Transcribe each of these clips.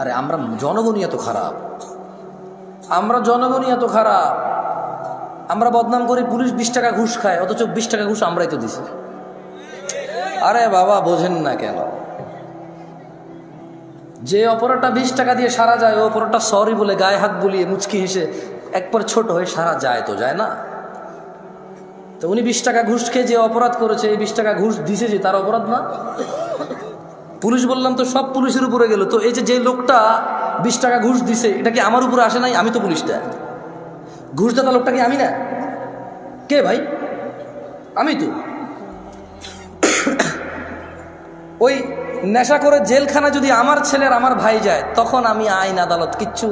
আরে আমরা জনগণই এত খারাপ, আমরা বদনাম করি পুলিশ 20 টাকা ঘুষ খায়, অথচ 20 টাকা ঘুষ আমরাই তো দিছি। আরে বাবা বোঝেন না কেন? যে অপরাধটা 20 টাকা দিয়ে সারা যায়, ও অপরাধটা সরি বলে গায়ে হাত বুলিয়ে মুচকি হেসে একবার ছোট হয়ে সারা যায় তো যায় না? তো উনি 20 টাকা ঘুষ খেয়ে যে অপরাধ করেছে, এই 20 টাকা ঘুষ দিছে যে তার অপরাধ না? পুলিশ বললাম তো সব পুলিশের উপরে গেল, তো এই যে লোকটা 20 টাকা ঘুষ দিছে এটা কি আমার উপরে আসে নাই? আমি তো পুলিশটা, ঘুষদাতা লোকটা কি আমি না? কে ভাই? আমি তো। ওই নেশা করে জেলখানা যদি আমার ছেলের আমার ভাই যায়, তখন আমি আইন আদালত কিচ্ছু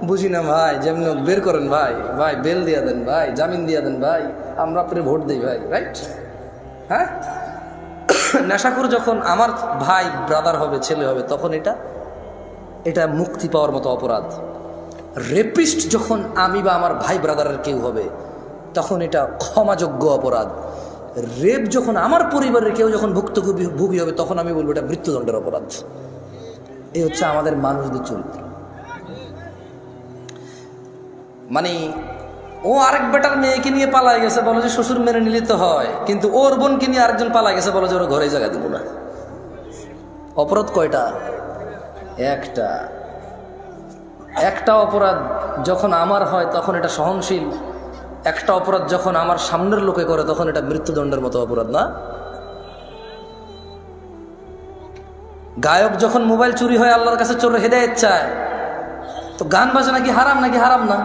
বুঝি না ভাই। যেমন বের করেন ভাই, ভাই বেল দিয়া দেন ভাই, জামিন দিয়া দেন ভাই, আমরা আপনার ভোট দিই ভাই, রাইট? হ্যাঁ, নেশাখোর যখন আমার ভাই ব্রাদার হবে, ছেলে হবে, তখন এটা মুক্তি পাওয়ার মতো অপরাধ। রেপিস্ট যখন আমি বা আমার ভাই ব্রাদারের কেউ হবে, তখন এটা ক্ষমাযোগ্য অপরাধ। রেপ যখন আমার পরিবারের কেউ যখন ভুক্তভোগী হবে, তখন আমি বলবো এটা মৃত্যুদণ্ডের অপরাধ। এই হচ্ছে আমাদের মানুষদের চরিত্র। মানে ও আরেক বেটার মেয়েকে নিয়ে পালাই গেছে, বলো যে শ্বশুর মেনে নিলে তো হয়, কিন্তু ওর বোনকে নিয়ে আরেকজন পালাই গেছে, বলো যে ওর ঘরে জায়গা দিব না। অপরাধ কয়টা? একটা অপরাধ যখন আমার হয় তখন এটা সহনশীল, একটা অপরাধ যখন আমার সামনের লোকে করে তখন এটা মৃত্যুদণ্ডের মতো অপরাধ না? গায়ক যখন মোবাইল চুরি হয় আল্লাহর কাছে চোর হেদায়েত চায়, তো গান বাজনা কি হারাম নাকি? হারাম না?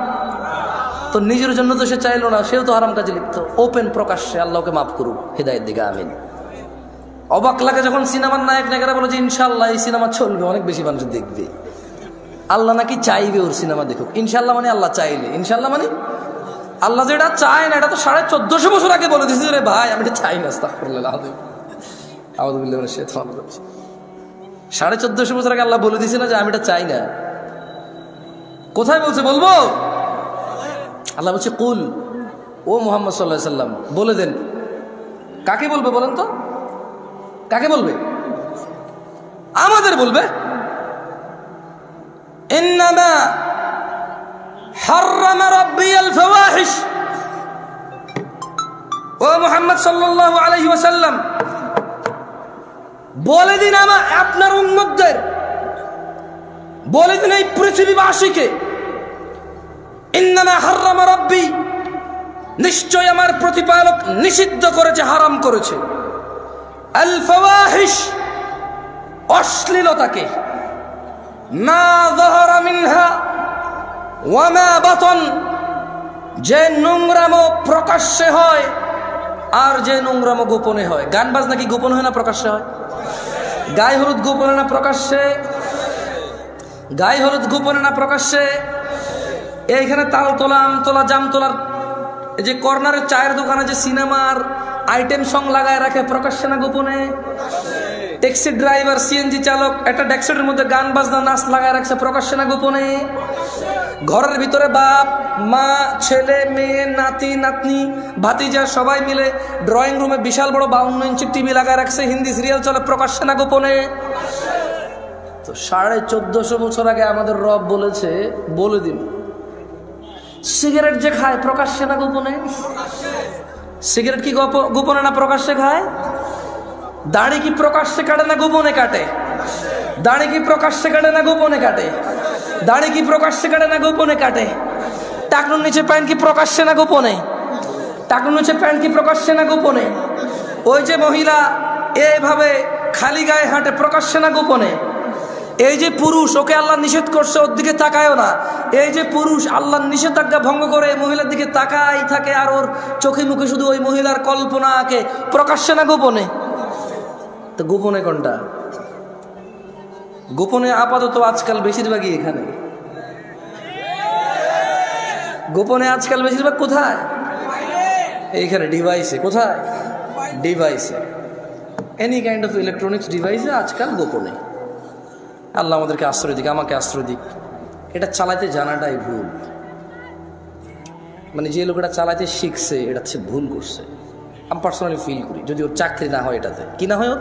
তো নিজের জন্য তো সে চাইলো না, সেও তো হারাম কাজে লিপ্ত। ওপেন প্রকাশ্যে আল্লাহকে মাফ করুক, হেদায়েত দিকে আমিন। অবাক লাগে যখন সিনেমার নায়ক নায়িকারা বলে যে ইনশাল্লাহ এই সিনেমা চলবে, অনেক বেশি মানুষ দেখবে, আল্লাহ নাকি চাইবে ওর সিনেমা দেখুক। ইনশাল্লাহ মানে আল্লাহ চাইলে, ইনশাল্লাহ মানে আল্লাহ যেটা চায় না, এটা তো 1450 বছর আগে বলে দিয়েছে রে ভাই, আমি এটা চাই না। আস্তাগফিরুল্লাহ, 1450 বছর আগে আল্লাহ বলে দিয়েছে না যে আমি এটা চাই না? কোথায় বলছে? বলবো? আল্লাহ বলছে কুল, ও মুহাম্মদ সাল্লাল্লাহু আলাইহি সাল্লাম বলে দেন। কাকে বলবে বলেন তো? কাকে বলবে? আমাদের বলবে। ইন্নামা হাররামা রাব্বিয়াল ফাওয়াহিশ, ও মুহাম্মদ সাল্লাল্লাহু আলাইহি ওয়াসাল্লাম বলে দিন আপনার উম্মতদের, বলে দিন এই পৃথিবীবাসীকে, ইন্নামা হাররামা রাব্বি, নিশ্চয় আমার প্রতিপালক নিষিদ্ধ করেছে, হারাম করেছে, আল ফাওয়াহিশ, অশ্লীলতাকে, মা যাহারা মিনহা ওয়া মা বাতন, যে নোংরামো প্রকাশ্যে হয় আর যে নোংরামো গোপনে হয়। গান বাজনা কি গোপন হয় না প্রকাশ্যে হয়? গায়ে হলুদ গোপনে না প্রকাশ্যে? গায়ে হলুদ গোপনে না প্রকাশ্যে? এইখানে তাল তোলা, আম তোলা, জাম তোলার এই যে কর্নারের চায়ের দোকানে যে সিনেমার আইটেম সং লাগায় রাখে, প্রকাশ্যে না গোপনে? ট্যাক্সি ড্রাইভার, সিএনজি চালক একটা ডেস্কের মধ্যে গান বাজনা নাচ লাগায় রাখছে, প্রকাশ্যে না গোপনে? ঘরের ভিতরে বাপ মা, ছেলে মেয়ে, নাতি নাতনি, ভাতিজা সবাই মিলে ড্রয়িং রুমে বিশাল বড় 52 ইঞ্চি টিভি লাগায় রাখছে, হিন্দি সিরিয়াল চলে, প্রকাশ্যে না গোপনে? তো 1450 বছর আগে আমাদের রব বলেছে, বলে দিন সিগারেট যে খায় প্রকাশ্যে না গোপনে? সিগারেট কি গোপনে না প্রকাশ্যে খায়? দাড়ি কি প্রকাশ্যে কাটে না গোপনে কাটে? দাড়ি কি প্রকাশ্যে কাটে না গোপনে কাটে? দাড়ি কি প্রকাশ্যে কাটে না গোপনে কাটে? টাকনুর নিচে প্যান্ট কি প্রকাশ্যে না গোপনে? টাকনুর নিচে প্যান্ট কি প্রকাশ্যে না গোপনে? ওই যে মহিলা এইভাবে খালি গায়ে হাঁটে, প্রকাশ্যে না গোপনে? এই যে পুরুষ, ওকে আল্লাহ নিষেধ করছে ওর দিকে তাকায়ও না, এই যে পুরুষ আল্লাহর নিষেধাজ্ঞা ভঙ্গ করে মহিলার দিকে তাকাই থাকে, আর ওর চোখে মুখে শুধু ওই মহিলার কল্পনা আঁকে, প্রকাশ্যে না গোপনে? তো গোপনে কোনটা? গোপনে আপাতত আজকাল বেশিরভাগই এখানে। গোপনে আজকাল বেশিরভাগ কোথায়? এইখানে ডিভাইসে। কোথায়? ডিভাইসে, এনি কাইন্ড অফ ইলেকট্রনিক্স ডিভাইসে আজকাল গোপনে। আল্লাহ আমাদেরকে আশ্রয় দিক, আমাকে আশ্রয় দিক। এটা চালাতে জানাটাই ভুল। মানে যে লোকটা চালাতে শিখছে এটা সে ভুল করছে, আমি পার্সোনালি ফিল করি। যদি ওর চাকরি না হয়, এটাতে কি না হয়, ওর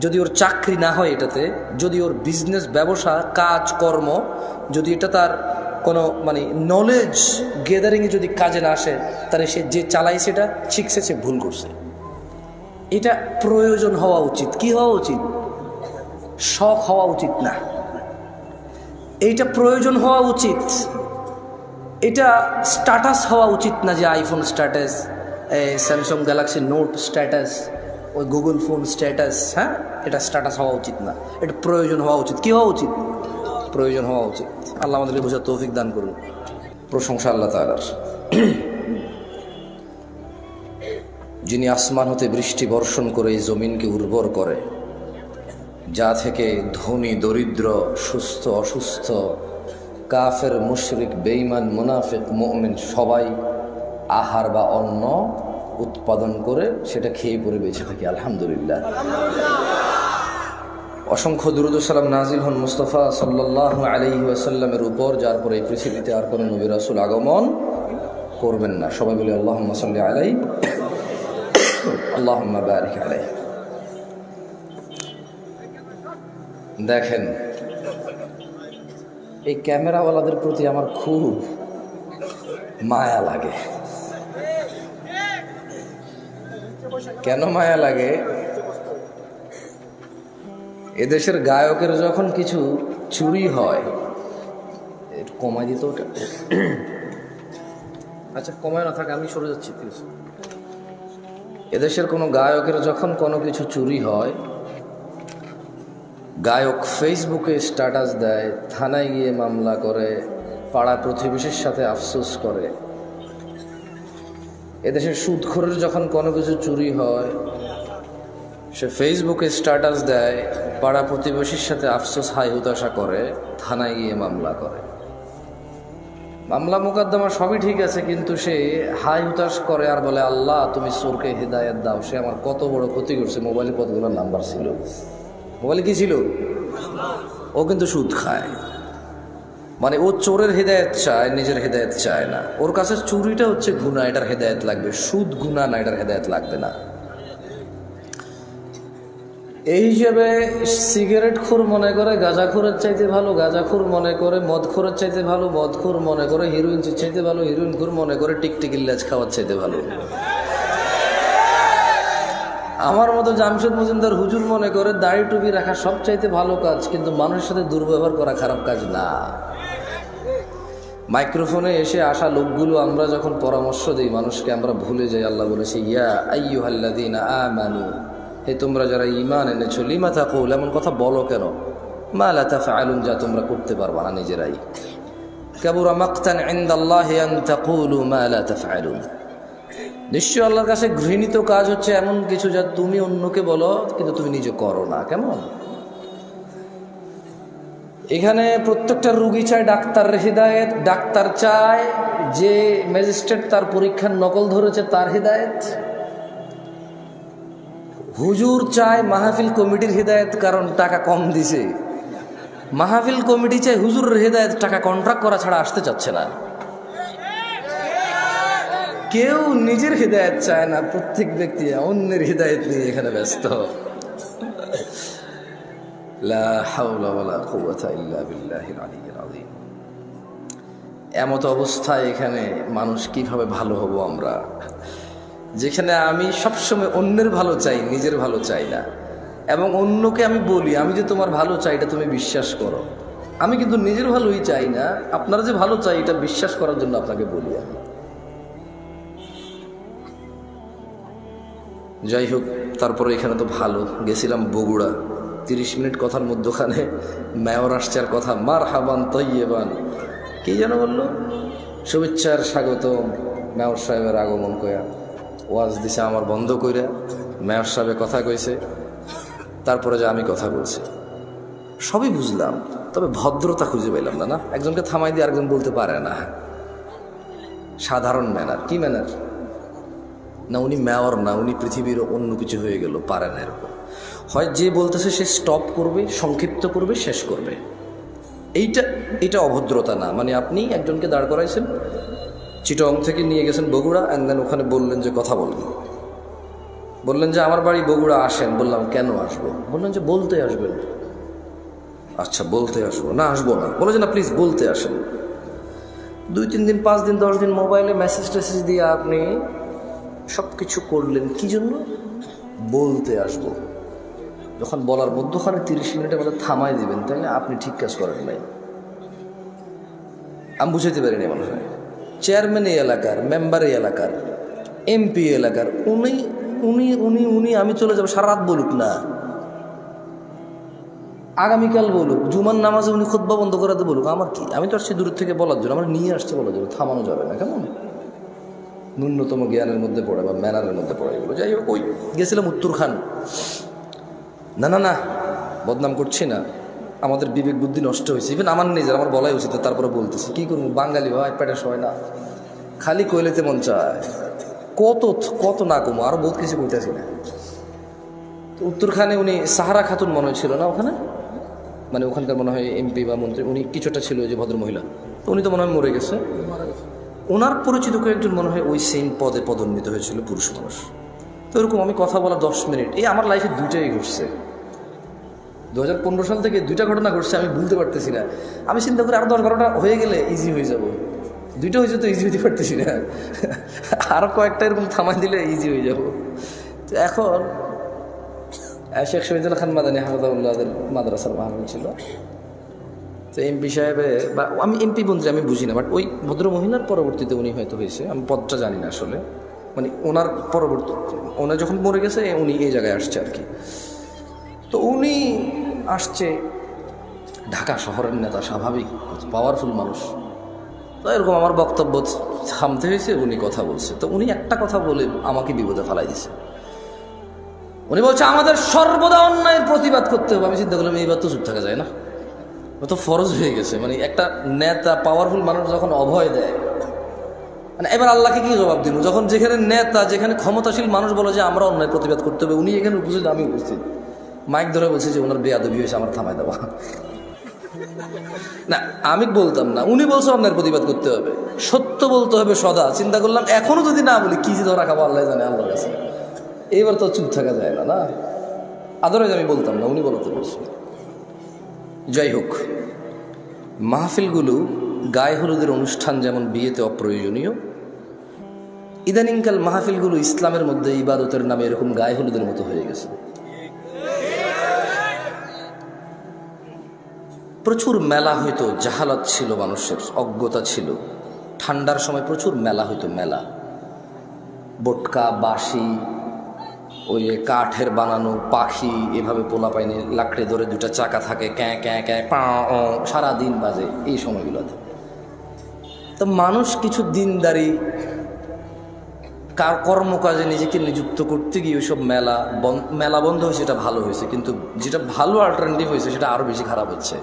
যদি ওর চাকরি না হয় এটাতে, যদি ওর বিজনেস ব্যবসা কাজ কর্ম যদি এটা তার কোনো মানে নলেজ গেদারিংয়ে যদি কাজে না আসে, তাহলে সে যে চালায় সেটা শিখছে, সে ভুল করছে। এটা প্রয়োজন হওয়া উচিত। কি হওয়া উচিত? শখ হওয়া উচিত না, এইটা প্রয়োজন হওয়া উচিত। এটা স্ট্যাটাস হওয়া উচিত না, যে iPhone status, Samsung Galaxy note status, ওই গুগল ফোন স্ট্যাটাস। হ্যাঁ, এটা স্ট্যাটাস হওয়া উচিত না, এটা প্রয়োজন হওয়া উচিত। কি হওয়া উচিত? প্রয়োজন হওয়া উচিত। আল্লাহ আমাদেরকে বোঝার তৌফিক দান করুন। প্রশংসা আল্লাহ তাআলার, যিনি আসমান হতে বৃষ্টি বর্ষণ করে এই জমিনকে উর্বর করে, যা থেকে ধনী দরিদ্র, সুস্থ অসুস্থ, কাফের মুশরিক বেঈমান মুনাফিক মুমিন সবাই আহার বা অন্ন উৎপাদন করে সেটা খেয়ে পরে বেঁচে থাকি। আলহামদুলিল্লাহ। অসংখ্য দুরূদ ও সালাম নাজিল হন মুস্তাফা সাল্লাল্লাহু আলাইহি ওয়াসাল্লামের উপর, যার পরে এই পৃথিবীতে আর কোনো নবী রাসূল আগমন করবেন না। সবাই বলি আল্লাহুম্মা সাল্লি আলাইহি, আল্লাহুম্মা বারিক আলাইহি। দেখেন, এই ক্যামেরাওয়ালাদের প্রতি আমার খুব মায়া লাগে। কেন মায়া লাগে? এদেশের গায়কের যখন কিছু চুরি হয়, একটু কমাই দিত ওটা। আচ্ছা, কমায় না থাকে, আমি সরে যাচ্ছি। এদেশের কোনো গায়কের যখন কোনো কিছু চুরি হয়, গায়ক ফেসবুকে স্ট্যাটাস দেয়, থানায় গিয়ে মামলা করে, পাড়া প্রতিবেশীর সাথে আফসোস করে। এদেশের সুদখোরের যখন কোনো কিছু চুরি হয়, সে ফেসবুকে স্ট্যাটাস দেয়, পাড়া প্রতিবেশীর সাথে আফসোস হাই হুতাশা করে, থানায় গিয়ে মামলা করে। মামলা মোকদ্দমা সবই ঠিক আছে, কিন্তু সে হাই হুতাশ করে আর বলে, আল্লাহ তুমি চোরকে হিদায়াত দাও, সে আমার কত বড় ক্ষতি করছে। মোবাইলে কতগুলো নাম্বার ছিল, মোবাইলে কি ছিল? ও কিন্তু সুদ খায়। মানে ও চোরের হেদায়েত চায়, নিজের হেদায়েত চায় না। ওর কাছে চুরিটা হচ্ছে গুনাহ, এটার হেদায়েত লাগবে। সুদ গুনাহ না, এটার হেদায়েত লাগবে না। এই হিসেবে সিগারেটখোর মনে করে গাঁজাখোরের চাইতে ভালো, গাঁজাখোর মনে করে মদখোরের চাইতে ভালো, মদখোর মনে করে হিরোইন চাইতে ভালো, হিরোইনখোর মনে করে টিকটিকির লেজ খাওয়ার চাইতে ভালো। আমার মতো জামশেদ মজুমদার হুজুর মনে করে দাড়ি টুপি রাখা সব চাইতে ভালো কাজ, কিন্তু মানুষের সাথে দুর্ব্যবহার করা খারাপ কাজ না। মাইক্রোফোনে এসে আসা লোকগুলো আমরা যখন পরামর্শ দিই মানুষকে, আমরা ভুলে যাই আল্লাহ বলেছে, ইয়া আইয়ুহাল্লাযীনা আমানু, হে তোমরা যারা ঈমান এনেছো, লিমা তাকুল, এমন কথা বলো কেন, মা লা তাফআলুন, যা তোমরা করতে পারবা না নিজেরাই। কাবুরা মাকতান ইনদাল্লাহি আন তাকুলু মা লা তাফআলুন, নিশ্চয় আল্লাহর কাছে ঘৃণিত কাজ হচ্ছে এমন কিছু যা তুমি অন্যকে বলো কিন্তু তুমি নিজে করো না। কেমন? এখানে প্রত্যেকটা রুগী চায় ডাক্তারের হিদায়েত, ডাক্তার চায় যে ম্যাজিস্ট্রেট তার পরীক্ষার নকল ধরেছে তার হিদায়েত, হুজুর চায় মাহফিল কমিটির হিদায়েত কারণ টাকা কম দিছে, মাহফিল কমিটি চায় হুজুরের হিদায়েত, টাকা কন্ট্রাক্ট করা ছাড়া আসতে চাচ্ছে না। কেউ নিজের হিদায়েত চায় না, প্রত্যেক ব্যক্তি অন্যের হিদায়েত নিয়ে এখানে ব্যস্ত। লা হাওলা ওয়ালা কুওয়াতা ইল্লা বিল্লাহিল আলিয়্যিল আযীম। এমত অবস্থায় এখানে মানুষ কিভাবে ভালো হব আমরা, যেখানে আমি সবসময় অন্যের ভালো চাই, নিজের ভালো চাই না। এবং অন্যকে আমি বলি আমি যে তোমার ভালো চাই এটা তুমি বিশ্বাস করো, আমি কিন্তু নিজের ভালোই চাই না, আপনারা যে ভালো চাই এটা বিশ্বাস করার জন্য আপনাকে বলি আমি। যাই হোক, তারপরে এখানে তো ভালো গেছিলাম বগুড়া, 30 মিনিট কথার মধ্যখানে মেয়র আসছে আর কথা, মারহাবান তৈয়বান, কি যেন বললো, শুভেচ্ছার স্বাগতম, মেয়র সাহেবের আগমন কয়া ওয়াজ দিছে আমার বন্ধ কইরা, মেয়র সাহেবের কথা কইছে, তারপরে যে আমি কথা বলছি সবই বুঝলাম, তবে ভদ্রতা খুঁজে পেলাম না। না, একজনকে থামাই দিয়ে আরেকজন বলতে পারে না, সাধারণ ম্যানার। কি ম্যানার? না উনি মেয়র না, উনি পৃথিবীর অন্য কিছু হয়ে গেল, পারে না এরকম। হয় যে বলতেছে সে স্টপ করবে, সংক্ষিপ্ত করবে, শেষ করবে। এইটা অভদ্রতা না। মানে আপনি একজনকে দাঁড় করাইছেন, চিটং থেকে নিয়ে গেছেন বগুড়া, অ্যান্ড দেন ওখানে বললেন যে কথা বলবেন, বললেন যে আমার বাড়ি বগুড়া, আসেন। বললাম কেন আসবো? বললেন যে বলতে আসবেন। আচ্ছা বলতে আসবো। না আসবো না। বলে যে না প্লিজ বলতে আসেন। 2-3 দিন 5 দিন 10 দিন মোবাইলে মেসেজ টেসেজ দিয়ে আপনি সব কিছু করলেন কি জন্য? বলতে আসবো। যখন বলার মধ্যখানে 30 মিনিটের মধ্যে থামাই দিবেন, তাই না? আপনি ঠিক কাজ করেন নাই। আমি বুঝাইতে পারিনি মনে হয়। চেয়ারম্যান এই এলাকার, মেম্বার এই এলাকার, এমপি এলাকার, উনি উনি উনি উনি আমি চলে যাবো, সারা রাত বলুক না, আগামীকাল বলুক, জুমার নামাজে উনি খুতবা বন্ধ করাতে বলুক, আমার কি? আমি তো আসছি দূর থেকে বলার জন্য, আমার নিয়ে আসছে বলার জন্য। থামানো যাবে না কেমন? ন্যূনতম জ্ঞানের মধ্যে পড়ে বা ম্যানারের মধ্যে পড়ে এগুলো। যাই হোক, ওই গেছিলাম উত্তরখান। না না না, বদনাম করছি না, আমাদের বিবেক বুদ্ধি নষ্ট হয়েছে। ইভেন আমার নিজের, আমার বলাই উচিত, তারপরে বলতেছি কি করবো, বাঙালি ভাই পেটে সয় না, খালি কইলেতে মন চায়। কত কত না কমো, আরো বহুত কিছু কইতেছি না। তো উত্তরখানে উনি সাহারা খাতুন মনে ছিল না ওখানে, মানে ওখানকার মনে হয় এমপি বা মন্ত্রী, উনি কিছুটা ছিল, যে ভদ্র মহিলা, তো উনি তো মনে হয় মরে গেছে। ওনার পরিচিত কয়েকজন মনে হয় ওই সেম পদে পদোন্নীত হয়েছিল, পুরুষ মানুষ। তো এরকম আমি কথা বলা 10 মিনিট, এই আমার লাইফে 2টাই ঘটছে। 2015 সাল থেকে 2টা ঘটনা ঘটছে, আমি ভুলতে পারতেছি না। আমি চিন্তা করি আরো 10-12টা হয়ে গেলে ইজি হয়ে যাব। 2টা হয়েছে তো ইজি হইতে পারতেছি না, আরো কয়েকটা এরকম থামাই দিলে ইজি হয়ে যাব। তো এখন শেখ শহীদুল্লাহ খান মাদানী হাফিজাহুল্লাহদের মাদ্রাসার মাহফিল ছিল। তো এমপি সাহেবে বা আমি এমপি মন্ত্রী আমি বুঝি না, বাট ওই ভদ্র মহিলার পরবর্তীতে উনি হয়তো হয়েছে, আমি পদটা জানি না আসলে, মানে ওনার পরবর্তী, ওনার যখন মরে গেছে উনি এই জায়গায় আসছে আর কি। তো উনি আসছে, ঢাকা শহরের নেতা, স্বাভাবিক পাওয়ারফুল মানুষ। তো এরকম আমার বক্তব্য থামতে হয়েছে, উনি কথা বলছে। তো উনি একটা কথা বলে আমাকে বিপদে ফেলাই দিছে। উনি বলছে আমাদের সর্বদা অন্যায়ের প্রতিবাদ করতে হবে। আমি চিন্তা করলাম এইবার তো চুপ থাকা যায় না, ও তো ফরজ হয়ে গেছে। মানে একটা নেতা, পাওয়ারফুল মানুষ যখন অভয় দেয়, মানে এবার আল্লাহকে কি জবাব দিব? যখন যেখানে নেতা, যেখানে ক্ষমতাশীল মানুষ বলে যে আমরা অন্যায় প্রতিবাদ করতে হবে, উনি এখানে উপস্থিত, আমি উপস্থিত, মাইক ধরে বলছি যে ওনার বেয়াদবি হয়েছে, আমার থামাই দেওয়া। না আমি বলতাম না, উনি বলছে অন্যায়ের প্রতিবাদ করতে হবে, সত্য বলতে হবে সদা। চিন্তা করলাম এখনো যদি না বলি, কি যে ধরা খাবো আল্লাহ জানে, আল্লাহর কাছে। এইবার তো চুপ থাকা যায় না, না আদরে আমি বলতাম না, উনি বলতে বলছেন। যাই হোক, মাহফিলগুলো গায়ে হলুদের অনুষ্ঠান যেমন বিয়েতে অপ্রয়োজনীয়, ইদানিংকাল মাহফিলগুলো ইসলামের মধ্যে ইবাদতের নামে এরকম গায়ে হলুদের মতো হয়ে গেছে। প্রচুর মেলা হইতো, জাহালাত ছিল, মানুষের অজ্ঞতা ছিল। ঠান্ডার সময় প্রচুর মেলা হইতো, মেলা, বোটকা, বাঁশি, ওই কাঠের বানানো পাখি, এভাবে পোলা পাইনে লাকড়ি ধরে 2টা চাকা থাকে, ক্যাঁ ক্যাঁ ক্যাঁ পাঁ, সারাদিন বাজে এই সময়গুলোতে। তো মানুষ কিছু দিনদারি কর্মকাজে নিজেকে নিযুক্ত করতে গিয়ে ওইসব মেলা বন্ধ হয়েছে, এটা ভালো হয়েছে। কিন্তু যেটা ভালো অল্টারনেটিভ হয়েছে সেটা আরো বেশি খারাপ হচ্ছে।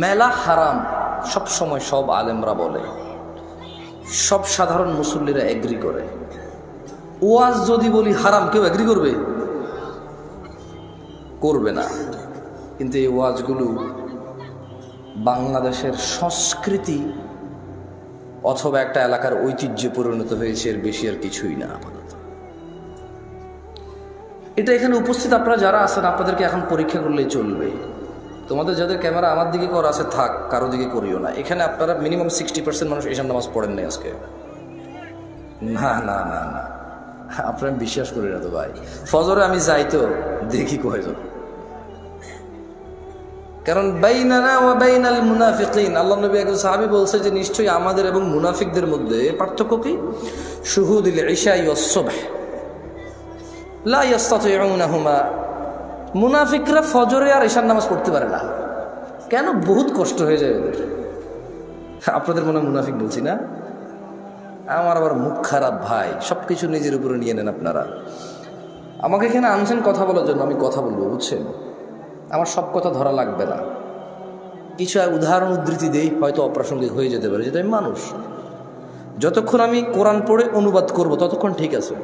মেলা হারাম সব সময় সব আলেমরা বলে, সব সাধারণ মুসল্লিরা এগ্রি করে। ওয়াজ যদি বলি হারাম, কেউ এগ্রি করবে? করবে না। কিন্তু এই ওয়াজগুলো বাংলাদেশের সংস্কৃতি অথবা একটা এলাকার ঐতিহ্যে পরিণত হয়েছে, এর বেশি আর কিছুই না আপাতত। এটা এখানে উপস্থিত আপনারা যারা আছেন, আপনাদেরকে এখন পরীক্ষা করলেই চলবে। তোমাদের যাদের ক্যামেরা আমার দিকে করা আছে থাক, কারো দিকে করিও না। এখানে আপনারা মিনিমাম 60% মানুষ এসব নামাজ পড়েন নাই আজকে। না না না না, আপনারা বিশ্বাস করি না তো ভাই। ফজরে আমি যাই তো দেখি কয়জন, কারণ বাইনানা ওয়া বাইনাল মুনাফিকিন, আল্লাহ নবী একজন সাহাবী বলছে যে নিশ্চয়ই আমাদের এবং মুনাফিকদের মধ্যে পার্থক্য কি? শুহুদুল ইশাই ওয়াস সুবহ লা ইস্তাতিউনাহুমা। মুনাফিকরা ফজরে আর ইশার নামাজ পড়তে পারে না। কেন? বহুত কষ্ট হয়ে যায় ওদের। আপনাদের মনে মুনাফিক বলছি না? আমার আবার মুখ খারাপ ভাই, সবকিছু নিজের উপরে নিয়ে নেন আপনারা। আমাকে এখানে আনছেন কথা বলার জন্য, আমি কথা বলবো, বুঝছেন? আমার সব কথা ধরা লাগবে না, কিছু উদাহরণ উদ্ধৃতি দেই, হয়তো অপ্রাসঙ্গিক হয়ে যেতে পারে, যেটা আমি মানুষ। যতক্ষণ আমি কোরআন পড়ে অনুবাদ করব ততক্ষণ ঠিক আছে,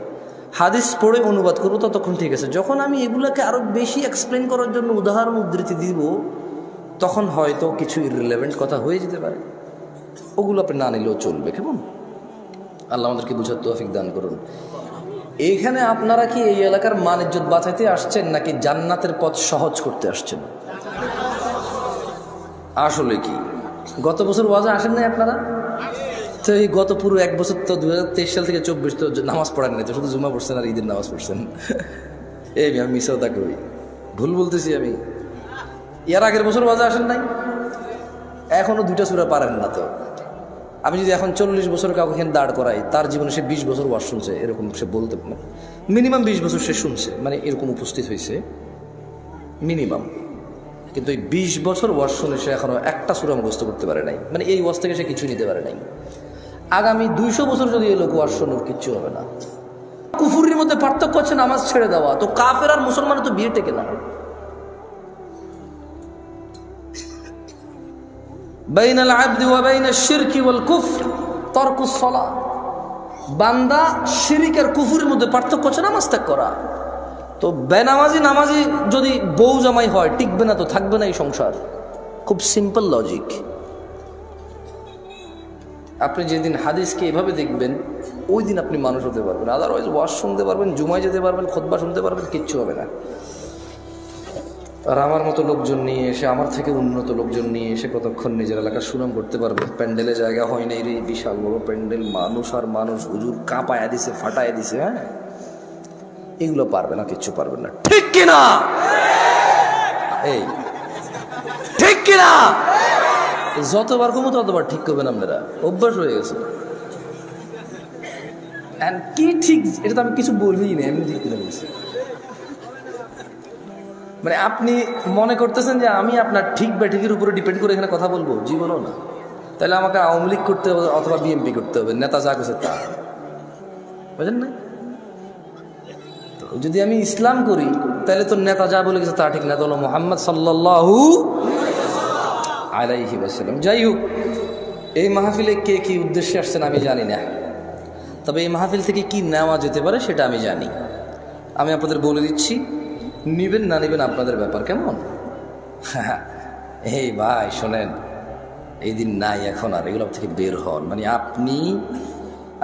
হাদিস পড়ে অনুবাদ করব ততক্ষণ ঠিক আছে। যখন আমি এগুলোকে আরো বেশি এক্সপ্লেন করার জন্য উদাহরণ উদ্ধৃতি দিব, তখন হয়তো কিছু ইররিলেভেন্ট কথা হয়ে যেতে পারে, ওগুলো আপনি না নিলেও চলবে। কেমন? আল্লাহ আমাদেরকে বুঝার তৌফিক দান করুন। এইখানে আপনারা কি এই এলাকার মান ইজ্জত বাঁচাইতে আসছেন নাকি জান্নাতের পথ সহজ করতে আসছেন? আসলে কি গত বছর ওয়াজে আসেন নাই আপনারা? তো এই গত পুরো এক বছর তো 2023 সাল থেকে 24 তো নামাজ পড়েন নাই, তো শুধু জুমা পড়ছেন আর ঈদের নামাজ পড়ছেন। এই আমি মিশাও তা করি, ভুল বলতেছি আমি? এর আগের বছর ওয়াজে আসেন নাই, এখনো 2টা সূরা পারেন না। তো আমি যদি এখন 40 বছর কাউকে এখানে দাঁড় করাই, তার জীবনে সে 20 বছর ওয়াজ শুনছে, এরকম সে বলতে মিনিমাম 20 বছর সে শুনছে, মানে এরকম উপস্থিত হয়েছে মিনিমাম। কিন্তু এই 20 বছর ওয়াজ শুনে সে এখনো একটা সূরা মুখস্থ করতে পারে নাই, মানে এই ওয়াজ থেকে সে কিছু নিতে পারে নাই। আগামী 200 বছর যদি এই লোক ওয়াজ শুনুক, কিচ্ছু হবে না। কুফুরির মধ্যে পার্থক্য হচ্ছে নামাজ ছেড়ে দেওয়া। তো কাফের আর মুসলমানের তো বিয়ে টেকে না। বাইনাল আবদি ওয়া বাইনাশ শিরকি ওয়াল কুফর তারকুস সালাহ। বান্দা শিরক আর কুফরের মধ্যে পার্থক্য হচ্ছে নামাজ ত্যাগ করা। তো নামাজি যদি বউ জামাই হয়, টিকবে না, তো থাকবে না এই সংসার। খুব সিম্পল লজিক। আপনি যেদিন হাদিসকে এভাবে দেখবেন, ওই দিন আপনি মানুষ হতে পারবেন। আদারওয়াইজ ওয়াজ শুনতে পারবেন, জুমায় যেতে পারবেন, খুতবা শুনতে পারবেন, কিচ্ছু হবে না। আর আমার মতো লোকজন নিয়ে এসে, আমার থেকে উন্নত লোকজন নিয়ে এসে কতক্ষণ নিজের এলাকার সুনাম করতে পারবে? প্যান্ডেলে জায়গা হয় নাই রে, বিশাল বড় প্যান্ডেল, মানুষ আর মানুষ, হুজুর কাঁপায়া দিছে, ফাটায় দিছে। হ্যাঁ, এগুলো পারবে না, কিচ্ছু পারবে না। ঠিক কিনা? এই ঠিক কিনা? যতবার কমো ততবার ঠিক করবেন আপনারা, অভ্যাস হয়ে গেছে। কি ঠিক, এটা তো আমি কিছু বলিই না, এমনি ঠিক করে বলছি। মানে আপনি মনে করতেছেন যে আমি আপনার ঠিক বা ঠিকের উপরে ডিপেন্ড করে এখানে কথা বলবো? জীবনও না। তাহলে আমাকে আওয়ামী লীগ করতে হবে অথবা বিএনপি করতে হবে, নেতা যা করছে তা, বুঝলেন না? যদি আমি ইসলাম করি, তাহলে তো নেতা যা বলে গেছে তা ঠিক, নেতা হলো মুহাম্মদ সাল্লাল্লাহু আলাইহি ওয়াসাল্লাম। যাই হোক, এই মাহফিলে কে কি উদ্দেশ্যে আসছেন আমি জানি না, তবে এই মাহফিল থেকে কি নেওয়া যেতে পারে সেটা আমি জানি। আমি আপনাদের বলে দিচ্ছি, নিবেন না নিবেন আপনাদের ব্যাপার, কেমন? এই ভাই শোনেন, এই দিন নাই এখন, আর এগুলো থেকে বের হন। মানে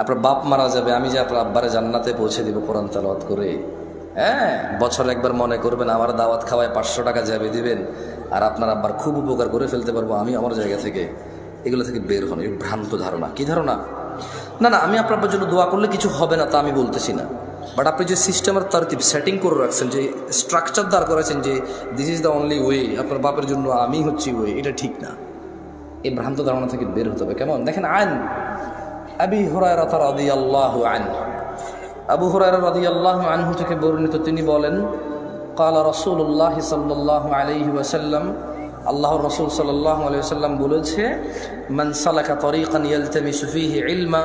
আপনার বাপ মারা যাবে, আমি যে আপনার আব্বারে জান্নাতে পৌঁছে দিব কোরআন তেলাওয়াত করে। হ্যাঁ, বছরে একবার মনে করবেন, আমার দাওয়াত খাওয়ায় 500 টাকা যাবে দিবেন, আর আপনার আব্বার খুব উপকার করে ফেলতে পারবো আমি আমার জায়গা থেকে। এগুলো থেকে বের হন। এই ভ্রান্ত ধারণা। কি ধারণা? না না, আমি আপনার আব্বার জন্য দোয়া করলে কিছু হবে না তা আমি বলতেছি না, বাট আপনি যে সিস্টেমের তারতিব সেটিং করে রাখছেন, যে স্ট্রাকচার দাঁড় করেছেন যে this is the only way, আপনার বাপের জন্য আমি হচ্ছি ওয়ে, এটা ঠিক না। এই ভ্রান্ত ধারণা থেকে বের হতে হবে, কেমন? দেখেন, আন আবি হুরায়রা রাদিয়াল্লাহু আনহু, আবু হুরায়রা রাদিয়াল্লাহু আনহু থেকে বর্ণিত, তিনি বলেন, ক্বালা রাসূলুল্লাহ সাল্লাল্লাহু আলাইহি ওয়াসাল্লাম, আল্লাহর রাসূল সাল্লাল্লাহু আলাইহি ওয়াসাল্লাম বলেছে, মান সালাকা তরিকান ইয়ালতামিসু ফীহি ইলমা,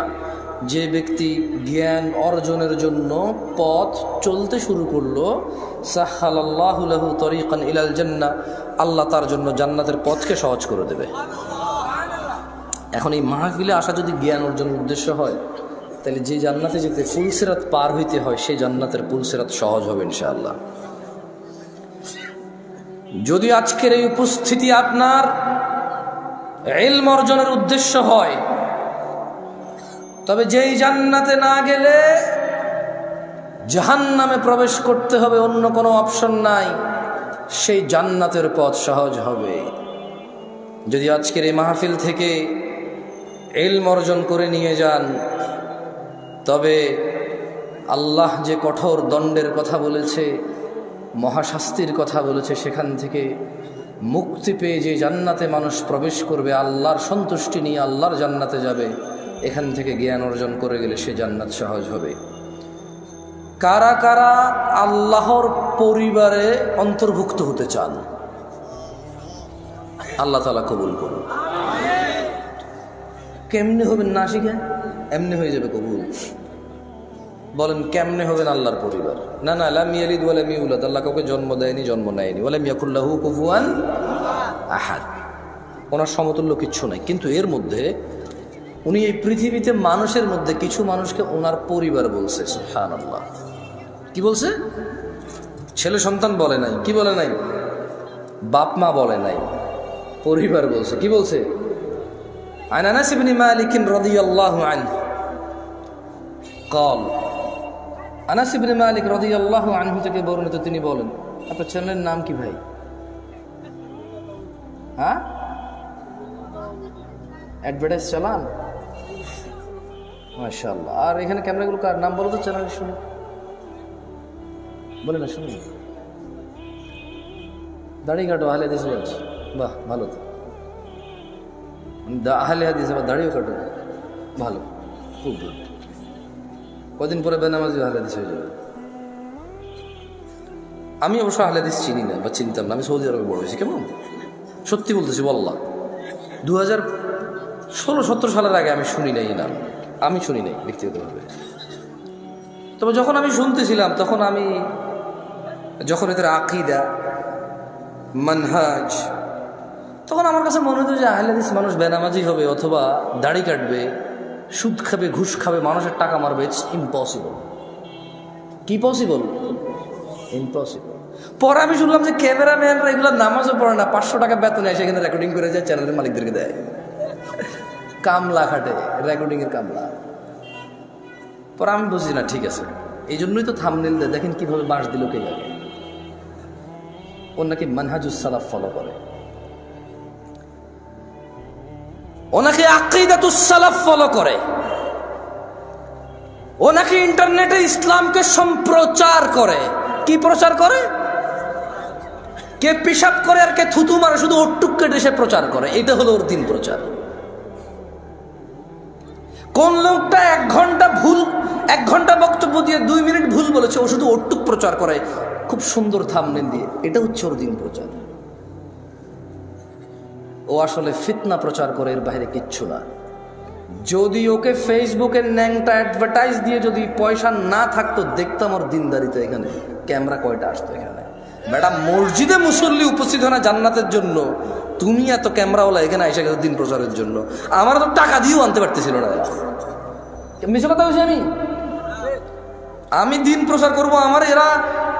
যে ব্যক্তি জ্ঞান অর্জনের জন্য পথ চলতে শুরু করলো, সাহহালাল্লাহু লাহু তরিকান ইলাল জান্নাহ, আল্লাহ তার জন্য জান্নাতের পথকে সহজ করে দেবে। এখন এই মাহফিলে আসা যদি জ্ঞান অর্জনের উদ্দেশ্য হয়, তাহলে যে জান্নাতে যেতে পুলসিরাত পার হইতে হয়, সেই জান্নাতের পুলসিরাত সহজ হবে ইনশাআল্লাহ। যদি আজকের এই উপস্থিতি আপনার ইলম অর্জনের উদ্দেশ্য হয়, তবে যেই জান্নাতে না গেলে জাহান্নামে প্রবেশ করতে হবে, অন্য কোনো অপশন নাই, সেই জান্নাতের পথ সহজ হবে। যদি আজকের এই মাহফিল থেকে ইলম অর্জন করে নিয়ে যান, তবে আল্লাহ যে কঠোর দণ্ডের কথা বলেছে, মহাশাস্তির কথা বলেছে, সেখান থেকে মুক্তি পেয়ে যে জান্নাতে মানুষ প্রবেশ করবে, আল্লাহর সন্তুষ্টি নিয়ে আল্লাহর জান্নাতে যাবে, এখান থেকে জ্ঞান অর্জন করে গেলে সে জান্নাত সহজ হবে। কারা কারা আল্লাহর পরিবারে অন্তর্ভুক্ত হতে চান? আল্লাহ তাআলা কবুল করুন। কেমনে হবেন না শিখে? এমনি হয়ে যাবে কবুল। বলেন কেমনে হবেন আল্লাহর পরিবার? না না, লাম ইয়ালিদ ওয়া লাম ইউলাদ, আল্লাহ কাউকে জন্ম দেয়নি, জন্ম নেয়নি। ওয়া লাম ইয়াকুল লাহু কুফুয়ান আহাদ, ওনার সমতুল্য কিচ্ছু নাই। কিন্তু এর মধ্যে উনি এই পৃথিবীতে মানুষের মধ্যে কিছু মানুষকে ওনার পরিবার বলছে। সুবহানাল্লাহ। কি বলছে? ছেলে সন্তান বলে নাই। কি বলে নাই? বাপ মা বলে নাই, পরিবার বলছে। কি বলছে? আন আনাস ইবনে মালিক রাদিয়াল্লাহু আনহু قال আনাস ইবনে মালিক রাদিয়াল্লাহু আনহু থেকে বর্ণিত, তিনি বলেন, আপনার চ্যানেলের নাম কি ভাই? হ্যাঁ, অ্যাডভার্টাইজ চালান, মাশাআল্লাহ। আর এখানে ক্যামেরাগুলো কার নাম বলো তো, চ্যানেল শুনি, বলে না শুনি। দাড়ি কাটো, আহলে হাদিস আছে, বাহ ভালো তো, আহলে হাদিস আবার দাড়িও কাটো, ভালো, খুব ভালো। কদিন পরে বেনামাজি আহলে হাদিস হয়ে যাবে। আমি অবশ্য আহলে হাদিস চিনি না বা চিনতাম না, আমি সৌদি আরবে বড় হয়েছি। কেমন সত্যি বলতেছি, বললাম 2016-17 সালের আগে আমি শুনি নাই নাম, আমি শুনি নাই ব্যক্তিগতভাবে। তবে যখন আমি শুনতেছিলাম, যখন এদের আকীদা, মানহাজ, তখন আমার কাছে মনে হতো যে আহলে হাদিস মানুষ বেনামাজি হবে অথবা দাড়ি কাটবে, সুদ খাবে, ঘুষ খাবে, মানুষের টাকা মারবে। It's impossible. কি পসিবল? ইম্পসিবল। পরে আমি শুনলাম যে ক্যামেরাম্যানরা এগুলো নামাজও পড়ে না, 500 টাকা বেতন এসে এখানে রেকর্ডিং করে যায়, চ্যানেলের মালিকদেরকে দেয়, কামলা খাটে, রেকর্ডিং এর কামলা। পরে আমি বুঝি না, ঠিক আছে, এই জন্যই তো থাম্বনেল দেয়, দেখেন কিভাবে বাঁশ দিল কে যাবে। ওর নাকি মানহাজুস সালাফ ফলো করে, ওনাকে আকীদাতুস সালাফ ফলো করে, ওনাকে ইন্টারনেটে ইসলামকে সম্প্রচার করে। কি প্রচার করে? কে পেশাব করে আর কে থুতু মারে, শুধু ওটুক কেটে সে প্রচার করে। এটা হলো ওর দিন প্রচার। কোন লোকটা 1 ঘন্টা বক্তব্য দিয়ে 2 মিনিট ভুল বলেছে, ও শুধু ওটুক প্রচার করে খুব সুন্দর থাম্বনেল দিয়ে। এটা হচ্ছে ওর দিন প্রচার। ও আসলে ফিতনা প্রচার করে, এর বাইরে কিচ্ছু না। যদি ওকে ফেসবুকের ন্যাংটা অ্যাডভার্টাইজ দিয়ে যদি পয়সা না থাকতো, দেখতাম ওর দিনদারিতে এখানে ক্যামেরা কয়টা আসতো এখানে। বেটা, মসজিদে মুসল্লি উপস্থিত হয় না জান্নাতের জন্য, তুমি এত ক্যামেরাওয়ালা এখানে এসে গেছো দিন প্রচারের জন্য। আমার তো টাকা দিয়েও আনতে পারতেছিল না। মিশে কথা বলছি আমি দিন প্রচার করব, আমার এরা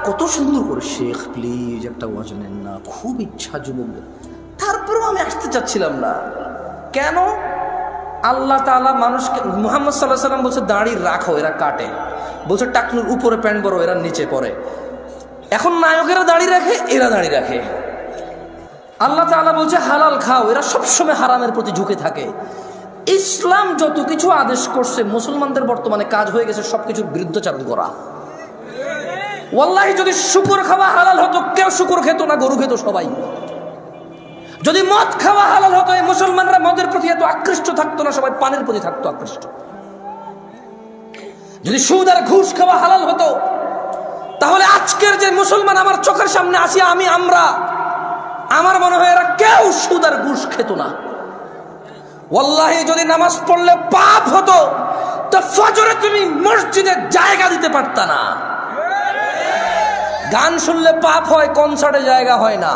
কত সুন্দর করে, শেখ প্লিজ একটা ওয়াজ নেন না, খুব ইচ্ছা যুবকদের। তারপরেও আমি আসতে চাচ্ছিলাম না। কেন? আল্লাহ তাআলা মানুষকে, মুহাম্মদ সাল্লাল্লাহু আলাইহি ওয়াসাল্লাম বলছে দাড়ি রাখো, এরা কাটে। বলছে টাকনুর উপরে প্যান্ট পরো, এরা নিচে পরে। এখন নায়কেরা দাড়ি রাখে, এরা দাড়ি রাখে। আল্লাহ তাআলা বলছে হালাল খাও, এরা সবসময় হারামের প্রতি ঝুঁকে থাকে। ইসলাম যত কিছু আদেশ করছে, মুসলমানদের বর্তমানে কাজ হয়ে গেছে সবকিছুর বিরুদ্ধাচরণ করা। ওয়াল্লাহি যদি শুকর খাওয়া হালাল হতো, কেউ শুকর খেত না, গরু খেত সবাই। যদি মদ খাওয়া হালাল হতো, এই মুসলমানরা মদের প্রতি এত আকৃষ্ট থাকতো না, সবাই পানের প্রতি থাকতো আকৃষ্ট। যদি সুদ আর ঘুষ খাওয়া হালাল হতো, তাহলে আজকের যে মুসলমান আমার চোখের সামনে আসি, আমার মনে হয় এরা কেউ সুদ আর ঘুষ খেত না। ওয়াল্লাহি যদি নামাজ পড়লে পাপ হতো, তো ফজরে তুমি মসজিদে জায়গা দিতে পারতা না। গান শুনলে পাপ হয়, কনসার্টে জায়গা হয় না।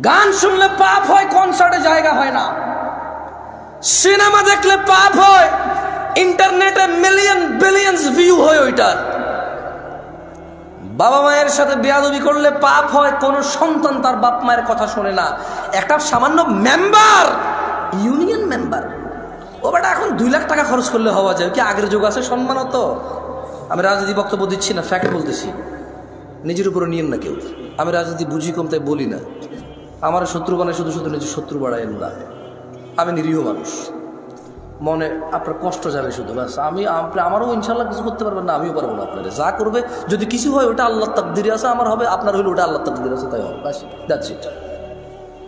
গান শুনলে পাপ হয়, কনসার্টে জায়গা হয় না। সিনেমা দেখলে পাপ হয়, ইন্টারনেটে মিলিয়ন বিলিয়নস ভিউ হয় ওইটার। বাবা মায়ের সাথে বেয়াদবি করলে পাপ হয়, কোন সন্তান তার বাপ মায়ের কথা শোনে না। একটা সামান্য মেম্বার, ইউনিয়ন মেম্বার, ও বেটা এখন 2 লাখ টাকা খরচ করলে হওয়া যায়। কি আগের যুগ আছে সম্মানত? আমি রাজনীতি বক্তব্য দিচ্ছি না, ফ্যাক্ট বলতেছি। নিজের উপরে নিয়েন না কেউ। আমি রাজনীতি বুঝি কম, তাই বলি না। আমার শত্রু বানায় শুধু শুধু নিজের শত্রু বাড়ায় না। আমি নিরীহ মানুষ, মনে আপনার কষ্ট যাবে শুধু, ব্যাস। আমারও ইনশাল্লাহ কিছু করতে পারবেন না, আমিও পারবো না। আপনারা যা করবে, যদি কিছু হয় ওটা আল্লাহর তাকদিরে আছে, আমার হবে, আপনার হইলে ওটা আল্লাহর তাকদিরে আছে, তাই হবে, ব্যাস, দ্যাটস ইট।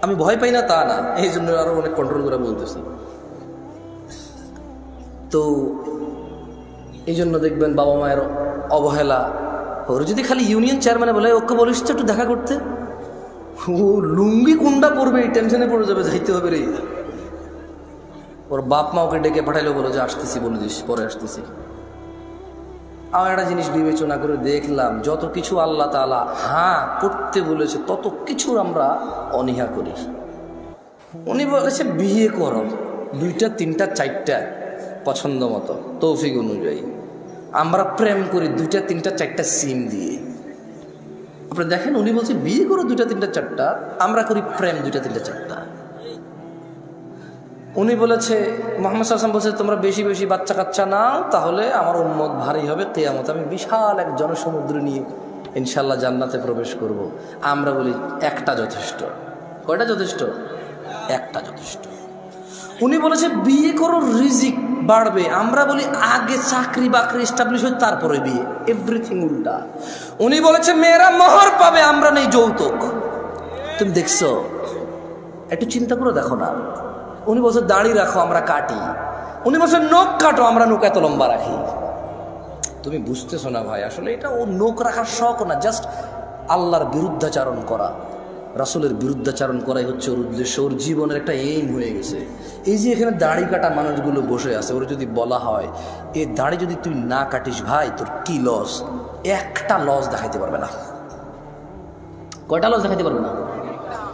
আমি ভয় পাই না তা না, এই জন্য আরো অনেক কন্ট্রোল করে বলতেছি। তো এই জন্য দেখবেন বাবা মায়ের অবহেলা। ওর যদি খালি ইউনিয়ন চেয়ারম্যানে বলে, ওকে বলিস তো একটু দেখা করতে, ও লুঙ্গি কোনটা পড়বে এই টেনশনে পড়ে যাবে, যাইতে হবে রে। ওর বাপ মা ওকে ডেকে পাঠাইলেও বলো যে আসতেছি, বলে দিস পরে আসতেছি। আমার একটা জিনিস বিবেচনা করে দেখলাম, যত কিছু আল্লাহ তাআলা হ্যাঁ করতে বলেছে, তত কিছুর আমরা অনীহা করি। উনি বলেছে বিয়ে করো, 2টা 3টা 4টা পছন্দ মতো, তৌফিক অনুযায়ী। আমরা প্রেম করি 2টা 3টা 4টা সিম দিয়ে। আপনি দেখেন, উনি বলছে বিয়ে করো 2টা 3টা 4টা, আমরা করি প্রেম 2টা 3টা 4টা। উনি বলেছে, মুহাম্মদ সাল্লাল্লাহু আলাইহি ওয়াসাল্লাম বলছে, তোমরা বেশি বেশি বাচ্চা কাচ্চা নাও, তাহলে আমার উম্মত ভারী হবে কিয়ামত, আমি বিশাল এক জনসমুদ্র নিয়ে ইনশাল্লাহ জান্নাতে প্রবেশ করব। আমরা বলি একটা যথেষ্ট। কয়টা যথেষ্ট? একটা যথেষ্ট। উনি বলেছে বিয়ে করো, রিজিক বাড়বে। আমরা বলি আগে চাকরি বাকরি এস্টাবলিশ হয় তারপরে বিয়ে। এভরিথিং উল্টা। উনি বলেছে মেয়েরা মোহর পাবে, আমরা নেই যৌতুক। তুমি দেখছো? একটু চিন্তা করে দেখো না। উনি বলছে দাড়ি রাখো, আমরা কাটি। উনি বলছে নখ কাটো, আমরা নখ এত লম্বা রাখি। তুমি বুঝতেছো না ভাই, আসলে এটা ও নখ রাখার শখ না, জাস্ট আল্লাহর বিরুদ্ধাচারণ করা, রাসূলের বিরুদ্ধাচারণ করাই হচ্ছে ওর উদ্দেশ্য। ওর জীবনের একটা এইম হয়ে গেছে। এই যে এখানে দাড়ি কাটা মানুষগুলো বসে আছে, ওর যদি বলা হয় এই দাড়ি যদি তুই না কাটিস ভাই তোর কি লস, একটা লস দেখাইতে পারবে না। কয়টা লস দেখাইতে পারবে না?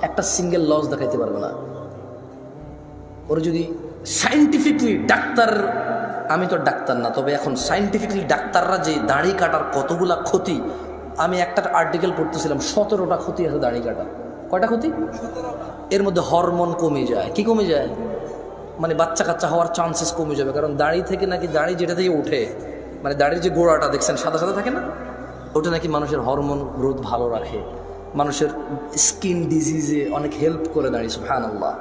একটা সিঙ্গেল লস দেখাইতে পারবে না। ওর যদি সায়েন্টিফিকলি ডাক্তার, আমি তো ডাক্তার না, তবে এখন সায়েন্টিফিকলি ডাক্তাররা যে দাড়ি কাটার কতগুলা ক্ষতি, আমি একটা আর্টিকেল পড়তেছিলাম, 17টা ক্ষতি আছে দাড়ি কাটা। কয়টা ক্ষতি? এর মধ্যে হরমোন কমে যায়। কি কমে যায়? মানে বাচ্চা কাচ্চা হওয়ার চান্সেস কমে যাবে। কারণ দাড়ি থেকে নাকি, দাড়ি যেটা থেকে ওঠে, মানে দাড়ির যে গোড়াটা দেখছেন সাদা সাদা থাকে না, ওটা নাকি মানুষের হরমোন গ্রোথ ভালো রাখে, মানুষের স্কিন ডিজিজে অনেক হেল্প করে দাড়ি। সুবহানাল্লাহ।